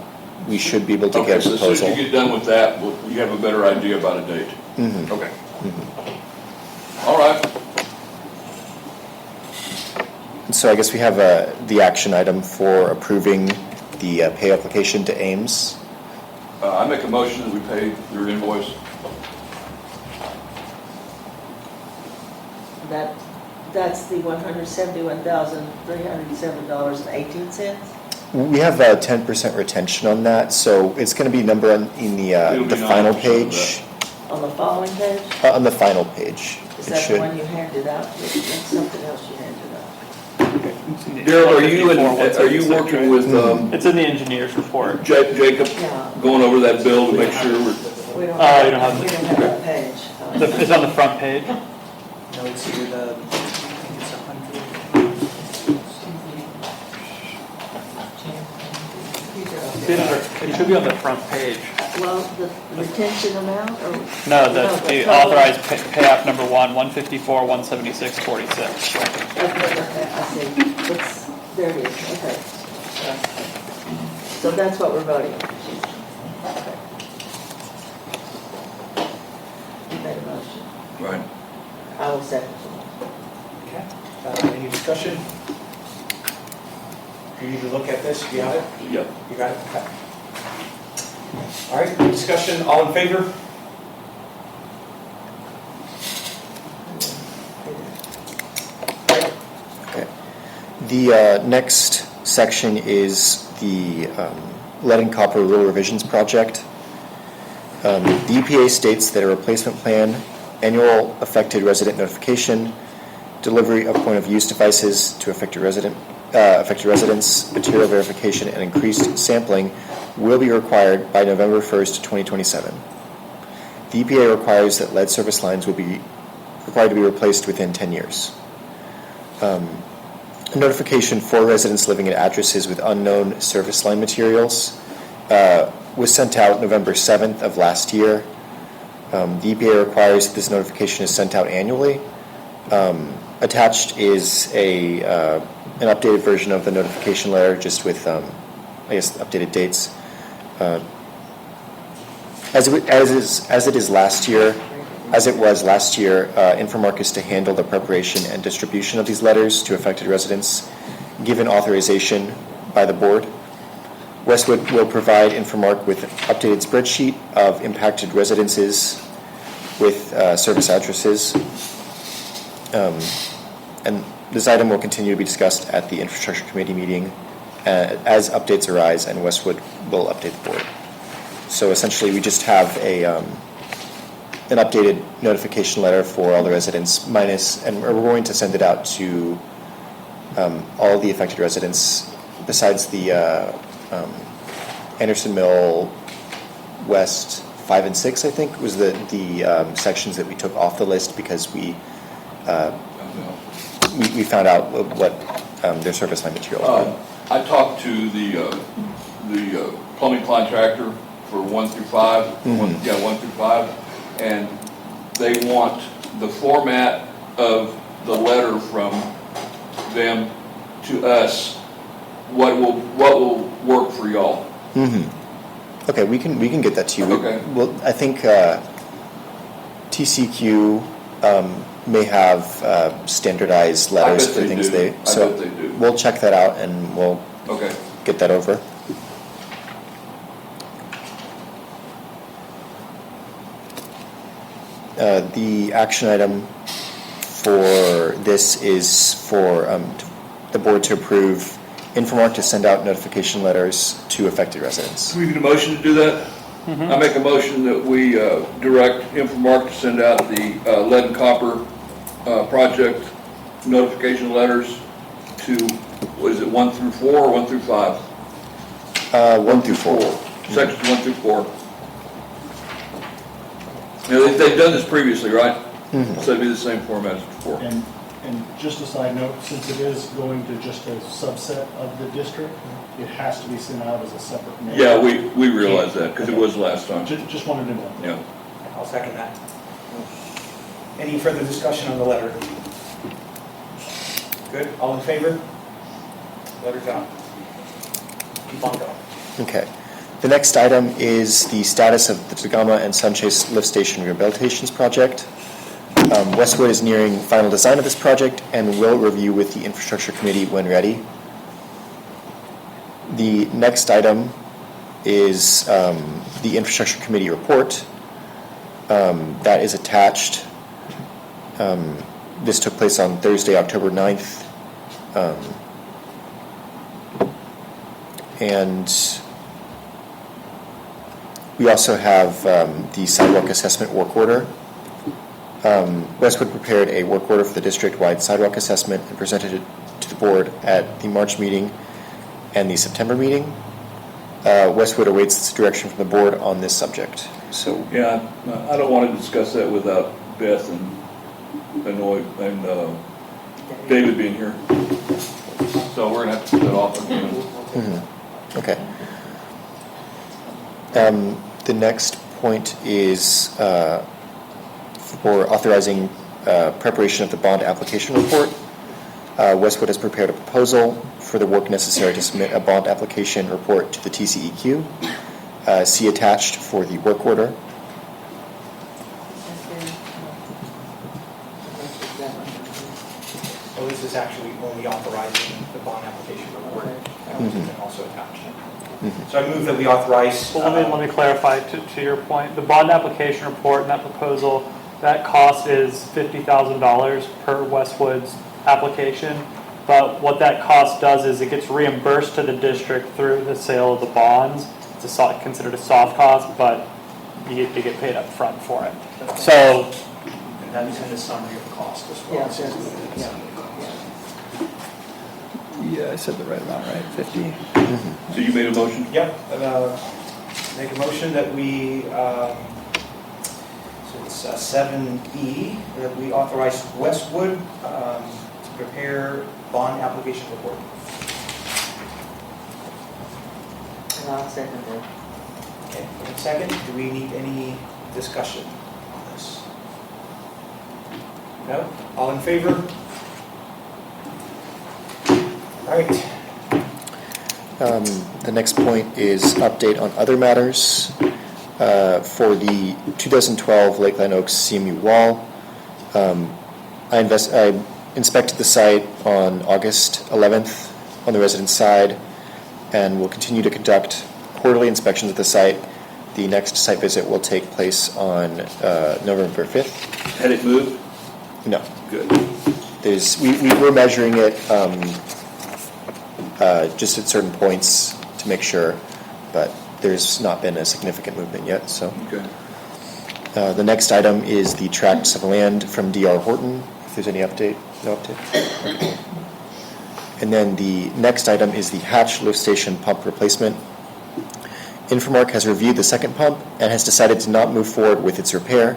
we should be able to get a So as soon proposal. as you get done with that, you have a better idea about a date. Mhm. Okay. All right. So I guess we have the action item for approving the pay application to Ames. I make a motion that we pay your invoice. That's the $171,307.18? We have a 10% retention on that, so it's going to be numbered in It'll the be final 9% of page. On the following page? On the final page. Is It that the should. one you handed out? That's something else you handed out. Daryl, are you working with It's in the engineer's report. Jacob, Yeah. going over that bill to make sure we're... We don't Oh, you don't have- we don't have that page. It's on the front page. No, it's either I think it's 100. It should be on the front page. Well, the retention amount or? No, that's the total. authorized pay app number 154, 176.46. Okay, I see. There it is, okay. So that's what we're voting on. Okay. You made a motion. Right. I will second the motion. Okay. Any discussion? You need to look at this, you got it? Yep. You got it? Okay. All right, any discussion, all in favor? Okay. The next section is the lead and copper rule revisions project. The EPA states that a replacement plan, annual affected resident notification, delivery of point of use devices to affected residents, material verification, and increased sampling will be required by November 1st, 2027. The EPA requires that lead service lines will be required to be replaced within 10 years. A notification for residents living at addresses with unknown service line materials was sent out November 7th of last year. The EPA requires that this notification is sent out annually. Attached is an updated version of the notification letter, just with, updated dates. As it was last year, Infomark is to handle the preparation and distribution of these letters to affected residents, given authorization by the board. Westwood will provide Infomark with an updated spreadsheet of impacted residences with service addresses. And this item will continue to be discussed at the Infrastructure Committee meeting as updates arise, and Westwood will update the board. So essentially, we just have an updated notification letter for all the residents, and we're going to send it out to all the affected residents, besides the Anderson Mill West 5 and 6, I think, was the sections that we took off the list because we found out what their service line material was. I talked to the plumbing contractor for 1 through 5. Mhm. 1 through 5. And they want the format of the letter from them to us, what will work for y'all. Okay, we can get that to you. Okay. Well, I think TCQ may have standardized letters bet for they things do. I so bet they do. we'll check that out and we'll Okay. get that over. The action item for this is for the board to approve Infomark to send out notification letters to affected residents. Do we need a motion to do that? I make a motion that we direct Infomark to send out the lead and copper project notification letters to, what is it, 1 through 4 or 1 through 5? 1 through 4. Sections 1 through 4. You know, they've done this previously, right? So it'd be the same format as before. And just a side note, since it is going to just a subset of the district, it has to be sent out as a separate mail. Yeah, we realize that, because it was last time. Just wanted to know. Yeah. I'll second that. Any further discussion on the letter? Good, all in favor? Letter's out. Keep on going. Okay. The next item is the status of the Tagama and Sunchase Lift Station Rehabilitations Project. Westwood is nearing final design of this project and will review with the Infrastructure Committee when ready. The next item is the Infrastructure Committee report that is attached. This took place on Thursday, October 9th. And we also have the sidewalk assessment work order. Westwood prepared a work order for the district-wide sidewalk assessment and presented it to the board at the March meeting and the September meeting. Westwood awaits its direction from the board on this subject. So Yeah, I don't want to discuss that without Beth and David being here. So we're going to have to put that off again. Okay. The next point is for authorizing preparation of the bond application report. Westwood has prepared a proposal for the work necessary to submit a bond application report to the TCEQ. See attached for the work order. So this is actually only authorizing the bond application report, and also attached. So I move that we authorize. Well, let me clarify to your point. The bond application report and that proposal, that cost is $50,000 per Westwood's application. But what that cost does is it gets reimbursed to the district through the sale of the bonds. It's considered a soft cost, but you get paid up front for it. So And that's in the summary of cost as well. yeah, I said the right amount, right? 50. So you made a motion? Yep, make a motion that we, so it's 7E, that we authorize Westwood to prepare bond application report. And I'll second it. Okay, and second, do we need any discussion on this? No? All in favor? All right. The next point is update on other matters. For the 2012 Lakeland Oaks CMU wall, I inspected the site on August 11th on the resident side and will continue to conduct quarterly inspections of the site. The next site visit will take place on November 5th. Had it moved? No. Good. We were measuring it just at certain points to make sure, but there's not been a significant movement yet. So Okay. the next item is the tracts of land from D.R. Horton. If there's any update, no update. Okay. And then the next item is the Hatch lift station pump replacement. Infomark has reviewed the second pump and has decided to not move forward with its repair.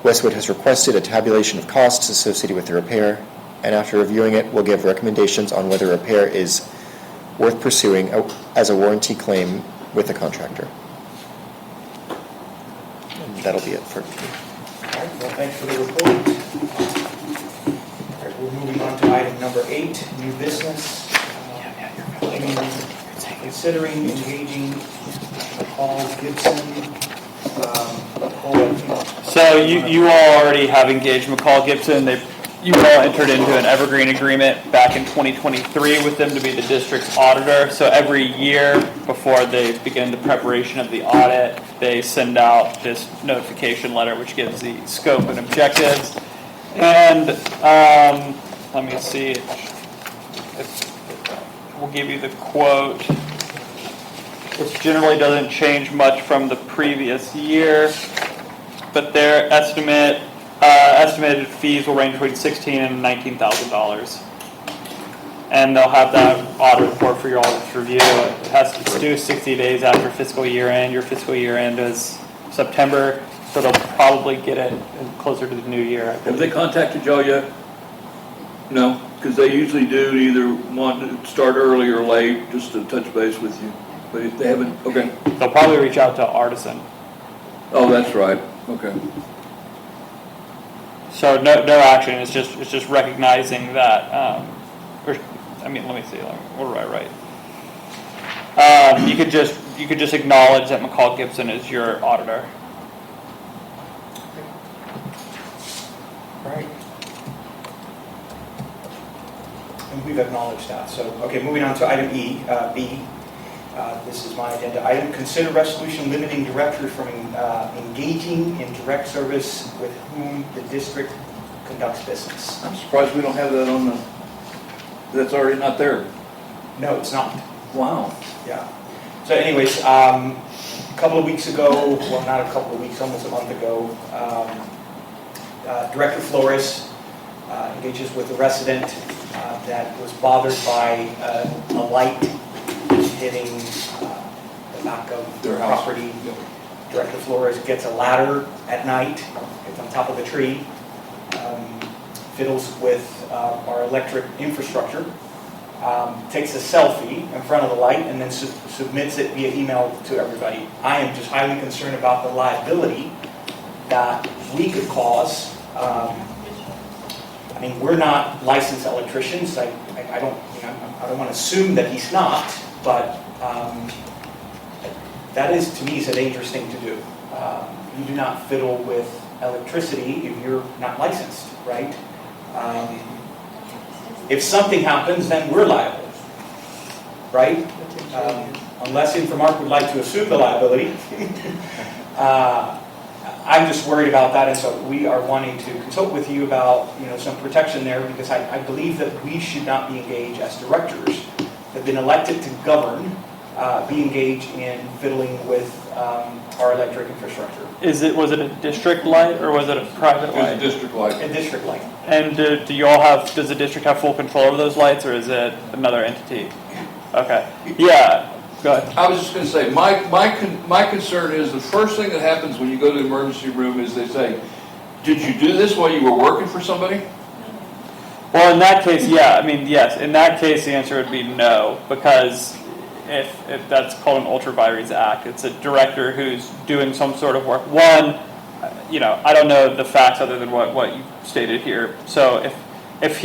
Westwood has requested a tabulation of costs associated with the repair, and after reviewing it, will give recommendations on whether repair is worth pursuing as a warranty claim with the contractor. And that'll be it for me. All right, well, thanks for the report. All right, we're moving on to item number 8, new business. Considering engaging Paul Gibson. So you all already have engaged McCall Gibson. You all entered into an evergreen agreement back in 2023 with them to be the district's auditor. So every year before they begin the preparation of the audit, they send out this notification letter which gives the scope and objectives. And let me see. We'll give you the quote. This generally doesn't change much from the previous year, but their estimated fees will range between $16,000 and $19,000. And they'll have that audit report for your audit review. It's due 60 days after fiscal year end. Your fiscal year end is September, so they'll probably get it closer to the new year. Have they contacted y'all yet? No, because they usually do either want to start early or late, just to touch base with you. But if they haven't, okay. They'll probably reach out to Artisan. Oh, that's right, okay. So no action. It's just recognizing that. Let me see. What do I write? You could just acknowledge that McCall Gibson is your auditor. Right. And we've acknowledged that. So, okay, moving on to item B. This is my agenda item. Consider resolution limiting directors from engaging in direct service with whom the district conducts business. I'm surprised we don't have that on the, that's already not there. No, it's not. Wow. Yeah. So anyways, a couple of weeks ago, well, not a couple of weeks, almost a month ago, Director Flores engages with a resident that was bothered by a light hitting the back of Their house. property. Director Flores gets a ladder at night, gets on top of a tree, fiddles with our electric infrastructure, takes a selfie in front of the light, and then submits it via email to everybody. I am just highly concerned about the liability that we could cause. I mean, we're not licensed electricians. I don't want to assume that he's not, but that is, to me, is a dangerous thing to do. You do not fiddle with electricity if you're not licensed, right? If something happens, then we're liable, right? Unless Infomark would like to assume the liability. I'm just worried about that, and so we are wanting to consult with you about some protection there, because I believe that we should not be engaged as directors that have been elected to govern, be engaged in fiddling with our electric infrastructure. Was it a district light or was it a private light? It's a district light. A district light. And does the district have full control over those lights, or is it another entity? Okay. Yeah. Go ahead. I was just going to say, my concern is the first thing that happens when you go to the emergency room is they say, did you do this while you were working for somebody? Well, in that case, yeah. I mean, yes. In that case, the answer would be no, because if that's called an ultra vires act, it's a director who's doing some sort of work. One, I don't know the facts other than what you stated here. So if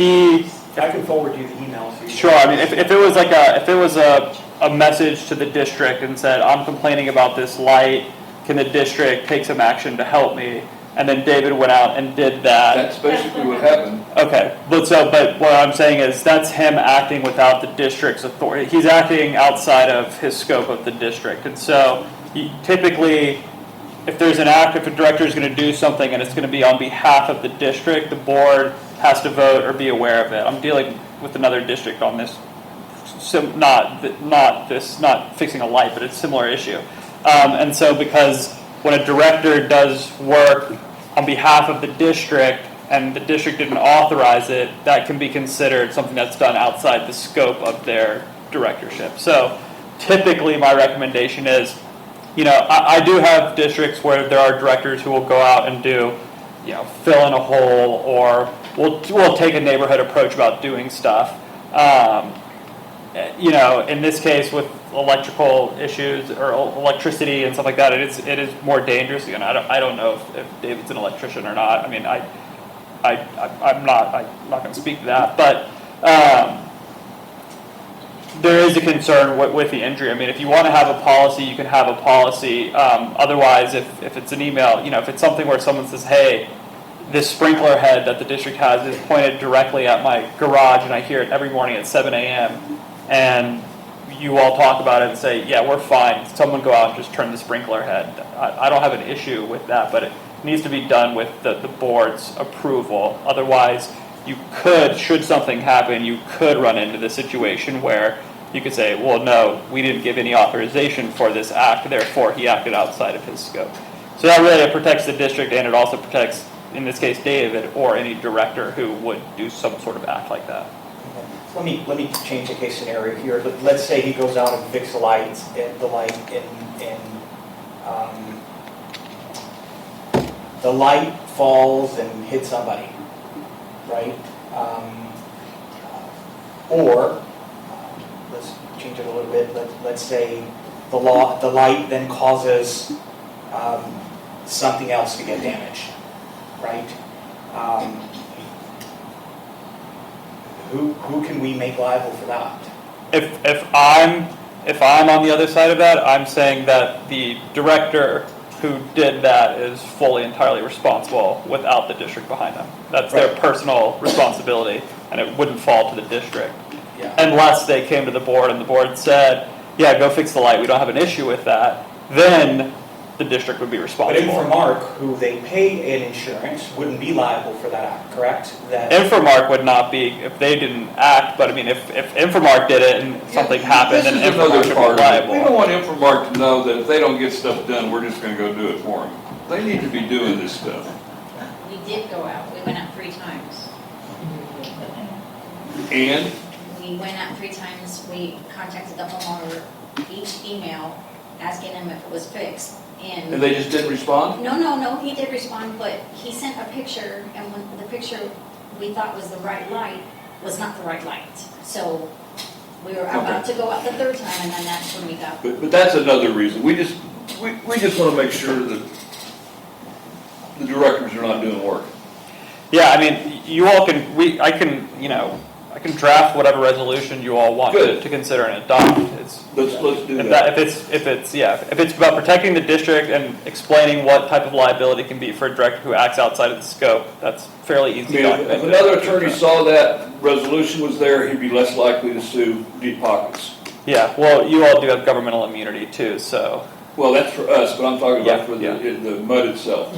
I can forward you the email if you. Sure. I mean, if it was a message to the district and said, I'm complaining about this light, can the district take some action to help me? And then David went out and did that. That's basically what happened. Okay, but what I'm saying is that's him acting without the district's authority. He's acting outside of his scope of the district. And so typically, if there's an act, if a director is going to do something and it's going to be on behalf of the district, the board has to vote or be aware of it. I'm dealing with another district on this. So not fixing a light, but it's a similar issue. And so because when a director does work on behalf of the district and the district didn't authorize it, that can be considered something that's done outside the scope of their directorship. So typically my recommendation is, I do have districts where there are directors who will go out and do, fill in a hole, or we'll take a neighborhood approach about doing stuff. you know, in this case with electrical issues or electricity and stuff like that, it is more dangerous. Again, I don't know if David's an electrician or not. I mean, I'm not going to speak to that, but there is a concern with the injury. I mean, if you want to have a policy, you can have a policy. Otherwise, if it's an email, you know, if it's something where someone says, hey, this sprinkler head that the district has is pointed directly at my garage and I hear it every morning at 7 a.m. and you all talk about it and say, yeah, we're fine. Someone go out and just turn the sprinkler head. I don't have an issue with that, but it needs to be done with the board's approval. Otherwise, you could, should something happen, you could run into the situation where you could say, well, no, we didn't give any authorization for this act, therefore he acted outside of his scope. So that really protects the district, and it also protects, in this case, David or any director who would do some sort of act like that. Let me change the case scenario here. Let's say he goes out and fixes the light the light falls and hits somebody, right? Or let's change it a little bit. Let's say the light then causes something else to get damaged, right? Who can we make liable for that? If I'm on the other side of that, I'm saying that the director who did that is fully entirely responsible without the district behind them. That's their personal responsibility, and it wouldn't fall to the district. Yeah. Unless they came to the board and the board said, yeah, go fix the light, we don't have an issue with that, then the district would be But responsible. Infomark, who they pay in insurance, wouldn't be liable for that act, correct? Infomark would not be if they didn't act, but I mean, if Infomark did it and something happened, then This is Infomark another would part be of it. liable. We don't want Infomark to know that if they don't get stuff done, we're just gonna go do it for them. They need to be doing this stuff. We did go out, we went out 3 times. And We went out 3 times, we contacted the homeowner, each email, asking him if it was fixed. and they just didn't respond? No, he did respond, but he sent a picture, and when the picture we thought was the right light, was not the right light. So we were about to go out the 3rd time, and then that's when we got. But that's another reason. We just wanna make sure that the directors are not doing work. Yeah, I mean, you all can, I can draft whatever resolution you all want to consider and adopt. Let's do If that. if it's about protecting the district and explaining what type of liability can be for a director who acts outside of the scope, that's fairly I easy mean, document. if another attorney saw that resolution was there, he'd be less likely to sue deep pockets. Yeah, well, you all do have governmental immunity too, so. Well, that's for us, but I'm talking about for Yeah. the MUD itself.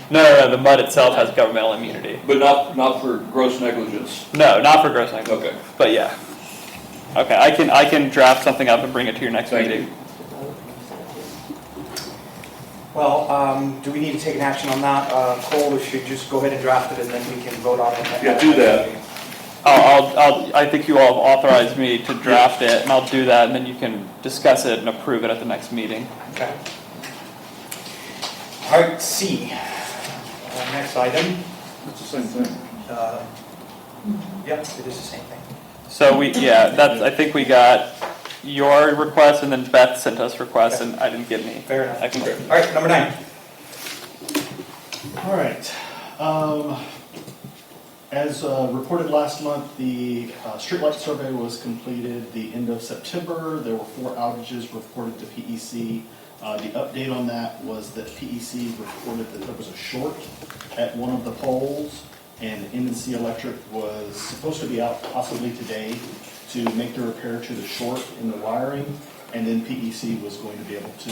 No, the MUD itself has governmental immunity. But not for gross negligence. No, not for gross negligence. Okay. But yeah. Okay, I can draft something up and bring it to your next Thank meeting. Well, do we need to take an action on that? Cole, we should just go ahead and draft it, and then we can vote on it. Yeah, do that. I think you all have authorized me to draft it, and I'll do that, and then you can discuss it and approve it at the next meeting. Okay. All right, C. Next item. It's the same thing. Yep, it is the same thing. So I think we got your request, and then Beth sent us requests, and I didn't get any. Fair enough. I can go. All right, number 9. All right. As reported last month, the streetlight survey was completed the end of September. There were 4 outages reported to PEC. The update on that was that PEC reported that there was a short at one of the poles, and M&C Electric was supposed to be out possibly today to make the repair to the short in the wiring, and then PEC was going to be able to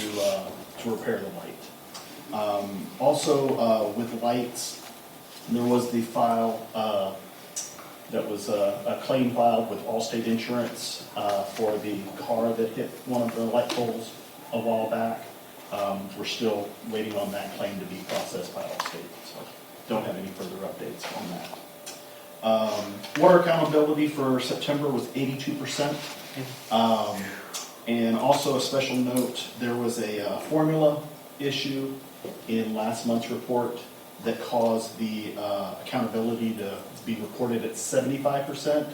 repair the light. Also, with lights, there was the file that was a claim filed with Allstate Insurance for the car that hit one of the light poles a while back. We're still waiting on that claim to be processed by Allstate, so don't have any further updates on that. Water accountability for September was 82%. And also a special note, there was a formula issue in last month's report that caused the accountability to be reported at 75%.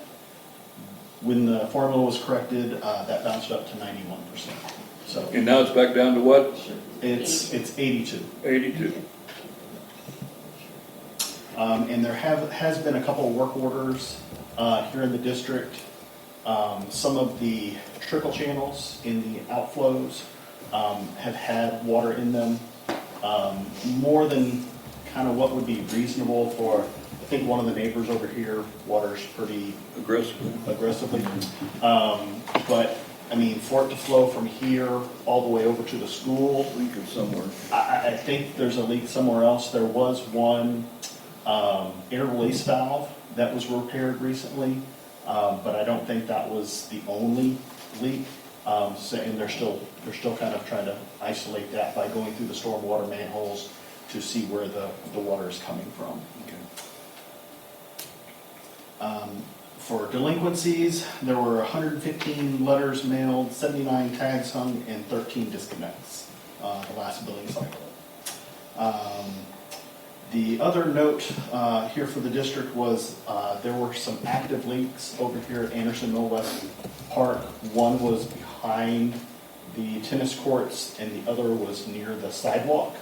When the formula was corrected, that bounced up to 91%. So And now it's back down to what? it's 82. 82. And there has been a couple of work orders here in the district. Some of the trickle channels in the outflows have had water in them, more than kind of what would be reasonable for, I think one of the neighbors over here waters pretty aggressively. But, I mean, for it to flow from here all the way over to the school, Leaking somewhere. I think there's a leak somewhere else. There was one air release valve that was repaired recently, but I don't think that was the only leak. And they're still kind of trying to isolate that by going through the stormwater manholes to see where the water is coming from. For delinquencies, there were 115 letters mailed, 79 tags hung, and 13 disconnects the last billing cycle. The other note here for the district was there were some active leaks over here at Anderson Mill West Park. One was behind the tennis courts and the other was near the sidewalk.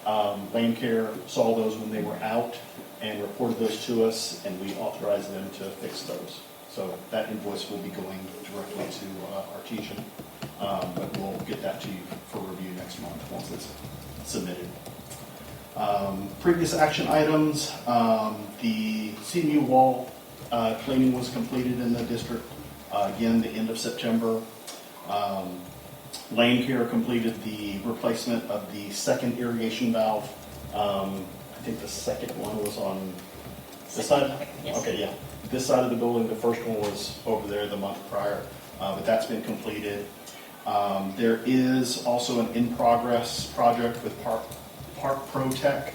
Land Care saw those when they were out and reported those to us, and we authorized them to fix those. So that invoice will be going directly to Artesian, but we'll get that to you for review next month once it's submitted. Previous action items, the CMU wall cleaning was completed in the district, again, the end of September. Land Care completed the replacement of the second irrigation valve. I think the second one was on this side? Yes. Okay, yeah. This side of the building, the first one was over there the month prior, but that's been completed. There is also an in-progress project with Park Pro Tech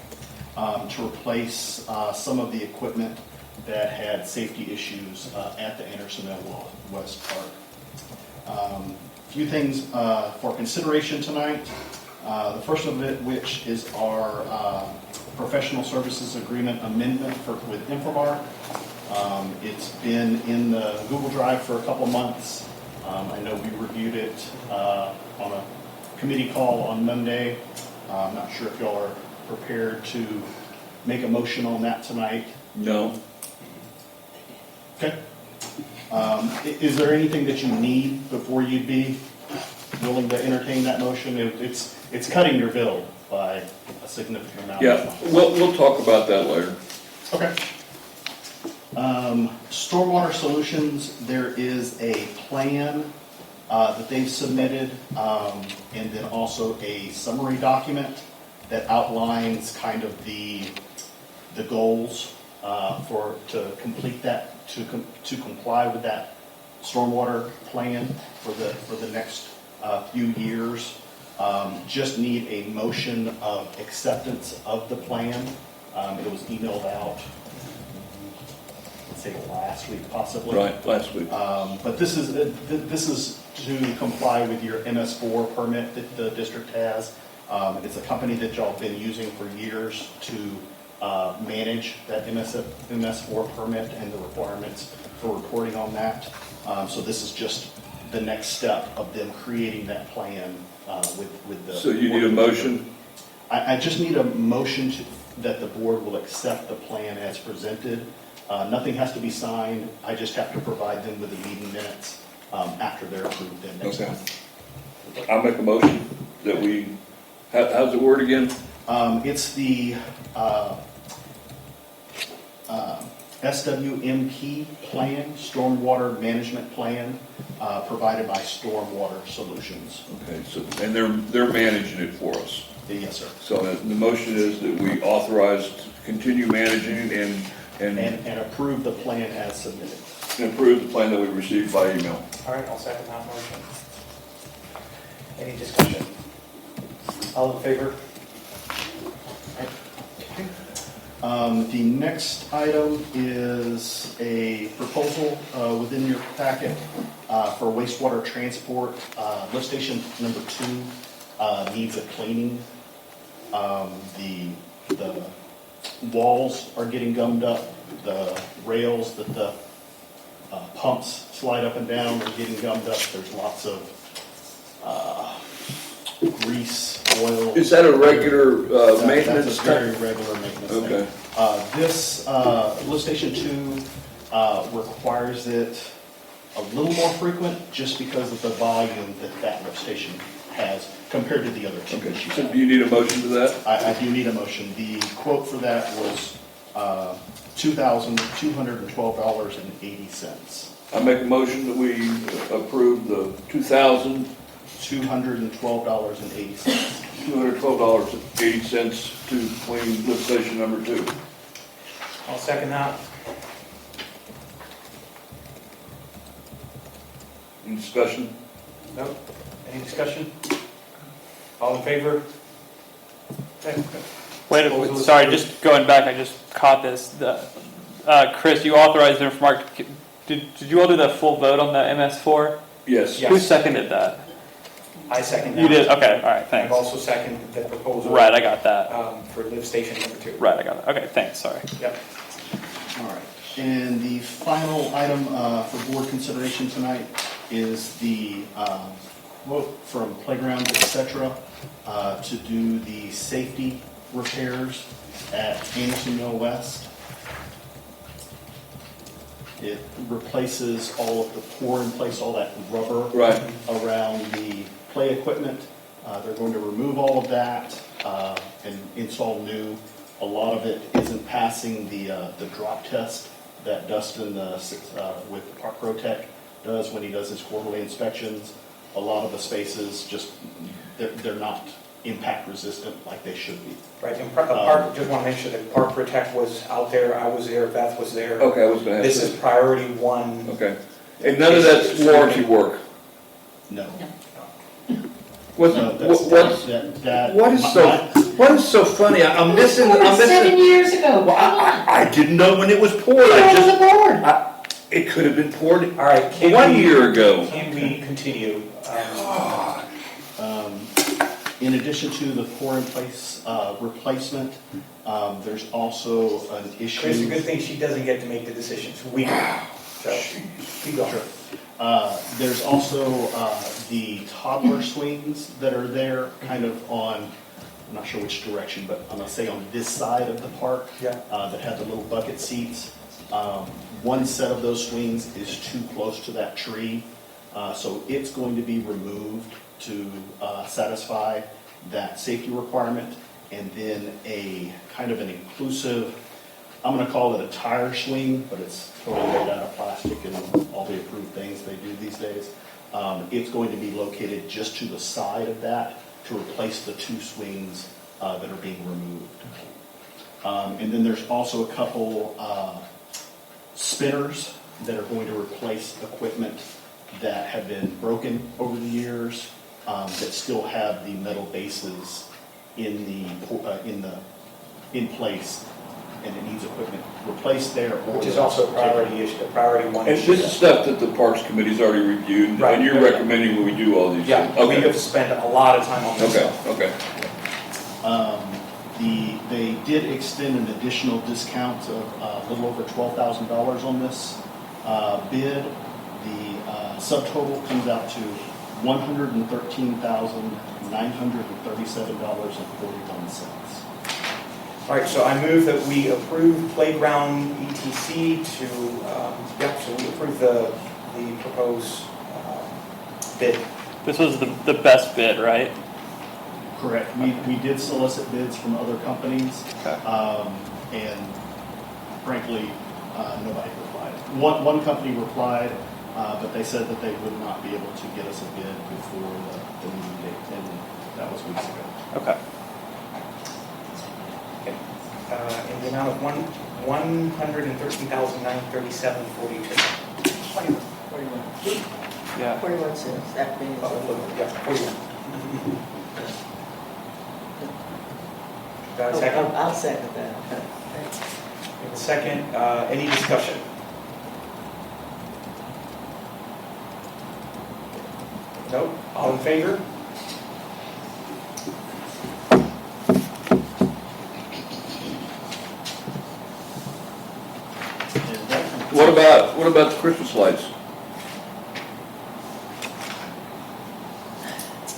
to replace some of the equipment that had safety issues at the Anderson Mill West Park. A few things for consideration tonight. The first of it, which is our professional services agreement amendment with Infomark. It's been in the Google Drive for a couple months. I know we reviewed it on a committee call on Monday. I'm not sure if y'all are prepared to make a motion on that tonight. No. Okay. Is there anything that you need before you'd be willing to entertain that motion? It's cutting your bill by a significant amount. Yeah, we'll talk about that later. Okay. Stormwater Solutions, there is a plan that they've submitted, and then also a summary document that outlines kind of the goals to complete that, to comply with that stormwater plan for the next few years. Just need a motion of acceptance of the plan. It was emailed out, let's say last week possibly. Right, last week. But this is to comply with your MS4 permit that the district has. It's a company that y'all have been using for years to manage that MS4 permit and the requirements for reporting on that. So this is just the next step of them creating that plan with the. So you need a motion? I just need a motion that the board will accept the plan as presented. Nothing has to be signed. I just have to provide them with the meeting minutes after they're approved then next month. I'll make a motion that we, how's the word again? It's the SWMP plan, Stormwater Management Plan, provided by Stormwater Solutions. Okay, so, and they're managing it for us. Yes, sir. So the motion is that we authorize to continue managing And approve the plan as submitted. and approve the plan that we received by email. All right, I'll second that motion. Any discussion? All in favor? The next item is a proposal within your packet for wastewater transport. Lift station number 2 needs a cleaning. The walls are getting gummed up. The rails that the pumps slide up and down, they're getting gummed up, there's lots of grease, oil. Is that a regular maintenance That's a type? very regular maintenance thing. Okay. This lift station 2 requires it a little more frequent just because of the volume that lift station has compared to the other two. Okay, that you so have. do you need a motion to that? I do need a motion. The quote for that was $2,212.80. I make a motion that we approve the $2,212.80 $212.80. to clean lift station number 2. I'll second that. Any discussion? Nope. Any discussion? All in favor? Okay. Wait, sorry, just going back, I just caught this. Chris, you authorized the remark. Did you all do that full vote on the MS4? Yes. Yeah. Who seconded that? I second that. You did? Okay, all right, I've thanks. also seconded the proposal. Right, I got that. For lift station number 2. Right, I got it. Okay, thanks, sorry. Yep. All right. And the final item for board consideration tonight is the quote from Playgrounds, et cetera, to do the safety repairs at Anderson Mill West. It replaces all of the pour in place, all that rubber Right. around the play equipment. They're going to remove all of that and install new. A lot of it isn't passing the drop test that Dustin with Park Pro Tech does when he does his quarterly inspections. A lot of the spaces just, they're not impact resistant like they should be. Right, and Park, just want to make sure that Park Protect was out there, I was there, Beth was there. Okay, I was going to ask. This is priority 1. Okay. And none of that's warranty work? No. What's, No, what is so funny? I'm missing. 7 years ago. Well, I didn't know when it was poured. It could have been poured All right, 1 year ago. Can we continue? In addition to the pour-in-place replacement, there's also an issue. Chris, a good thing she doesn't get to make the decisions. We do. So, keep going. Sure. There's also the toddler swings that are there, kind of on, I'm not sure which direction, but I'm gonna say on this side of the park. Yeah. That have the little bucket seats. One set of those swings is too close to that tree, so it's going to be removed to satisfy that safety requirement, and then a kind of an inclusive, I'm gonna call it a tire swing, but it's totally made out of plastic and all the approved things they do these days. It's going to be located just to the side of that to replace the 2 swings that are being removed. And then there's also a couple spinners that are going to replace equipment that have been broken over the years, that still have the metal bases in place, and it needs equipment replaced there. Which is also a priority issue, the priority 1 And issue. this is stuff that the Parks Committee's already reviewed, Right. and you're recommending when we do all these Yeah, things? we have spent a lot of time on this Okay, stuff. okay. They did extend an additional discount of a little over $12,000 on this bid. The subtotal comes out to $113,937.41. All right, so I move that we approve playground ETC to, so we approve the proposed bid. This was the best bid, right? Correct. We did solicit bids from other companies, Okay. and frankly, nobody replied. One company replied, but they said that they would not be able to get us a bid before the meeting date, and that was weeks ago. Okay. In the amount of $113,937.42. Yeah. 41 cents, that means. Yeah, 41. Got a second? I'll second that. We have a second. Any discussion? Nope. All in favor? What about the Christmas lights?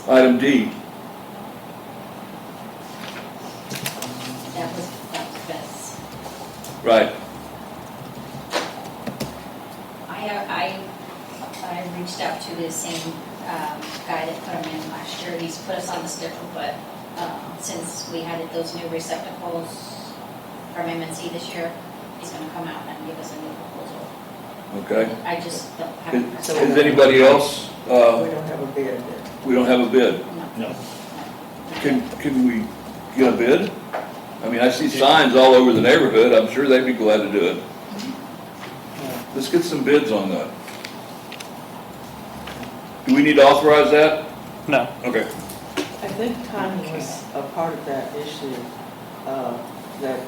Item D. That was best. Right. I reached out to the same guy that put them in last year. He's put us on the schedule, but since we had those new receptacles from MNC this year, he's going to come out and give us a new proposal. Okay. I just don't have. Is anybody else? We don't have a bid. We don't have a bid. No. Can we get a bid? I mean, I see signs all over the neighborhood. I'm sure they'd be glad to do it. Let's get some bids on that. Do we need to authorize that? No. Okay. I think timing was a part of that issue, that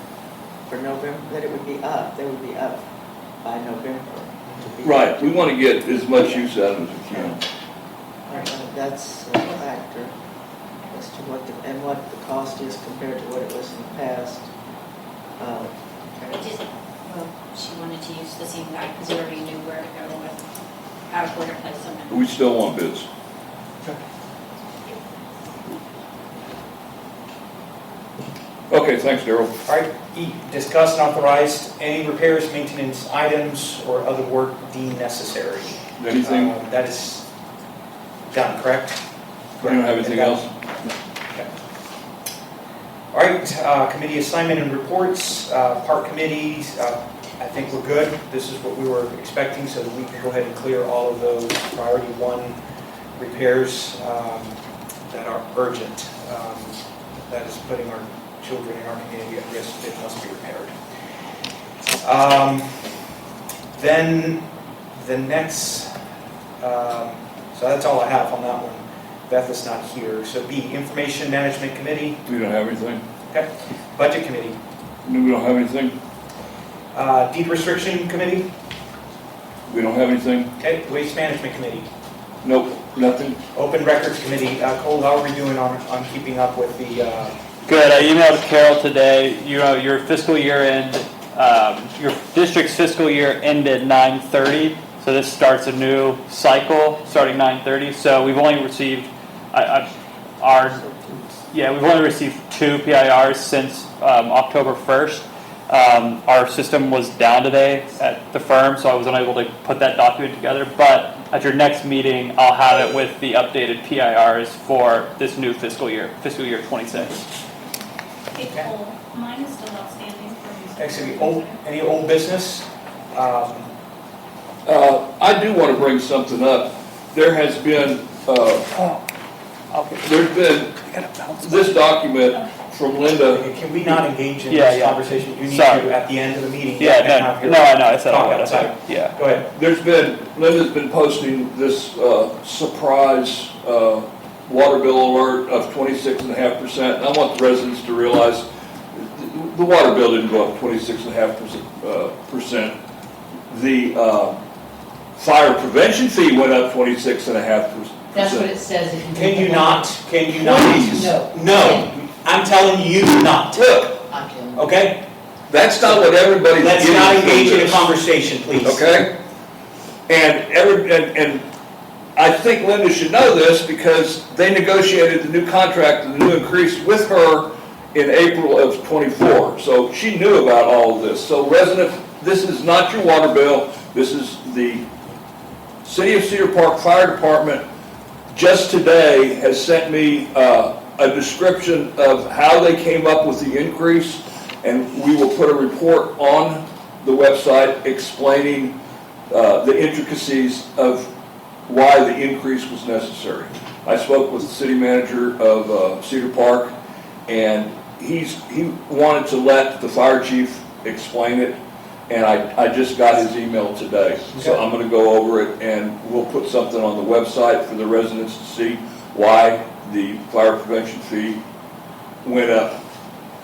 for November, that it would be up, they would be up by November. to be- Right, we want to get as much use out of it as we can. That's a factor as to what the cost is compared to what it was in the past. It just, well, she wanted to use the same guy because he already knew where to go and how to place them. We still want bids. Okay, thanks, Darrell. All right, E, discuss and authorize any repairs, maintenance items, or other work deemed necessary. Anything? That is done, correct? We don't have anything else? Okay. All right, committee assignment and reports, park committees, I think we're good. This is what we were expecting, so that we can go ahead and clear all of those priority one repairs that are urgent. That is putting our children in our community at risk. It must be repaired. Then the next, so that's all I have on that one. Beth is not here. So B, Information Management Committee. We don't have anything? Okay. Budget Committee. No, we don't have anything? Deed Restriction Committee. We don't have anything? Okay. Waste Management Committee. Nope, nothing? Open Records Committee. Cole, how are we doing on keeping up with the? Good. I emailed Carol today. You know, your fiscal year end, your district's fiscal year ended 9/30. So this starts a new cycle starting 9/30. So we've only received, we've only received 2 PIRs since October 1st. Our system was down today at the firm, so I was unable to put that document together. But at your next meeting, I'll have it with the updated PIRs for this new fiscal year 26. Hey, Cole, mine is still outstanding for Actually, any old business? I do want to bring something up. There has been, there's been this document from Linda. Can we not engage in Yeah, this yeah. conversation? You need Sorry. to at the end of the meeting. Yeah, and have your no, I know. I said I talk would. outside. Yeah. Go ahead. Linda's been posting this surprise water bill alert of 26.5%. And I want the residents to realize the water bill didn't go up 26.5%. The fire prevention fee went up 26.5%. That's what it says. If you Can you not? Please. No. I'm telling you not. Look, I'm kidding. Okay? that's not what everybody's Let's getting not from engage in a this. conversation, please. Okay? And I think Linda should know this because they negotiated the new contract and the new increase with her in April of '24. So she knew about all of this. So residents, this is not your water bill. This is the City of Cedar Park Fire Department just today has sent me a description of how they came up with the increase, and we will put a report on the website explaining the intricacies of why the increase was necessary. I spoke with the city manager of Cedar Park, and he wanted to let the fire chief explain it, and I just got his email today. So I'm going to go over it, and we'll put something on the website for the residents to see why the fire prevention fee went up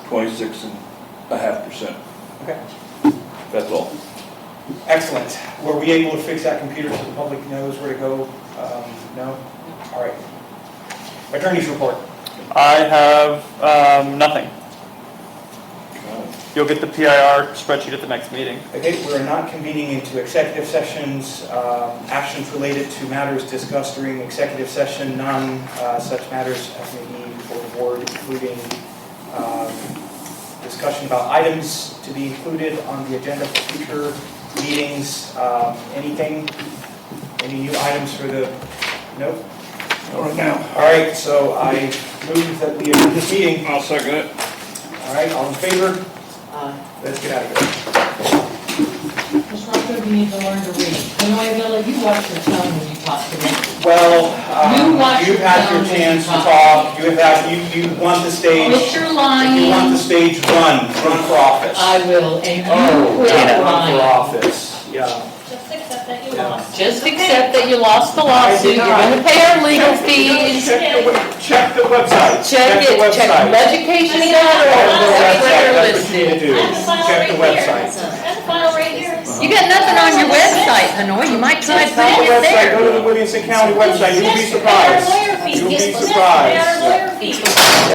26.5%. Okay. That's all. Excellent. Were we able to fix that computer so the public knows where to go? No? All right. Attorney's report. I have nothing. You'll get the PIR spreadsheet at the next meeting. Okay, we are not convening into executive sessions. Actions related to matters discussed during executive session, none such matters as may be before the board, including discussion about items to be included on the agenda for future meetings. Anything, any new items for the, nope? All right now. All right, so I move that we adjourn this meeting. I'll second it. All right, all in favor? Let's get out of here. Ms. Rocco, you need to learn to read. Anyway, Villa, you watch your tone when you talk to me. Well, You watch you've your had your tone when chance you to talk. talk. You want the stage. Quit your lying. You want the stage, run for office. I will, and you Oh, quit yeah, run lying. for office, yeah. Just accept that you Yeah. lost. Just accept that you lost the lawsuit, you're gonna pay our legal fees. Check the website. Check the it, check website. education.org, Check the that's where website, they're that's what you need to listed. do. I have the file Check right the here. website. I have the file right here. You got nothing on your website, Hanoi, you might try Check the putting it website, there. go to the Williamson County website, you'll be Just pay our surprised. lawyer fees. You'll be Just pay surprised. our lawyer fees.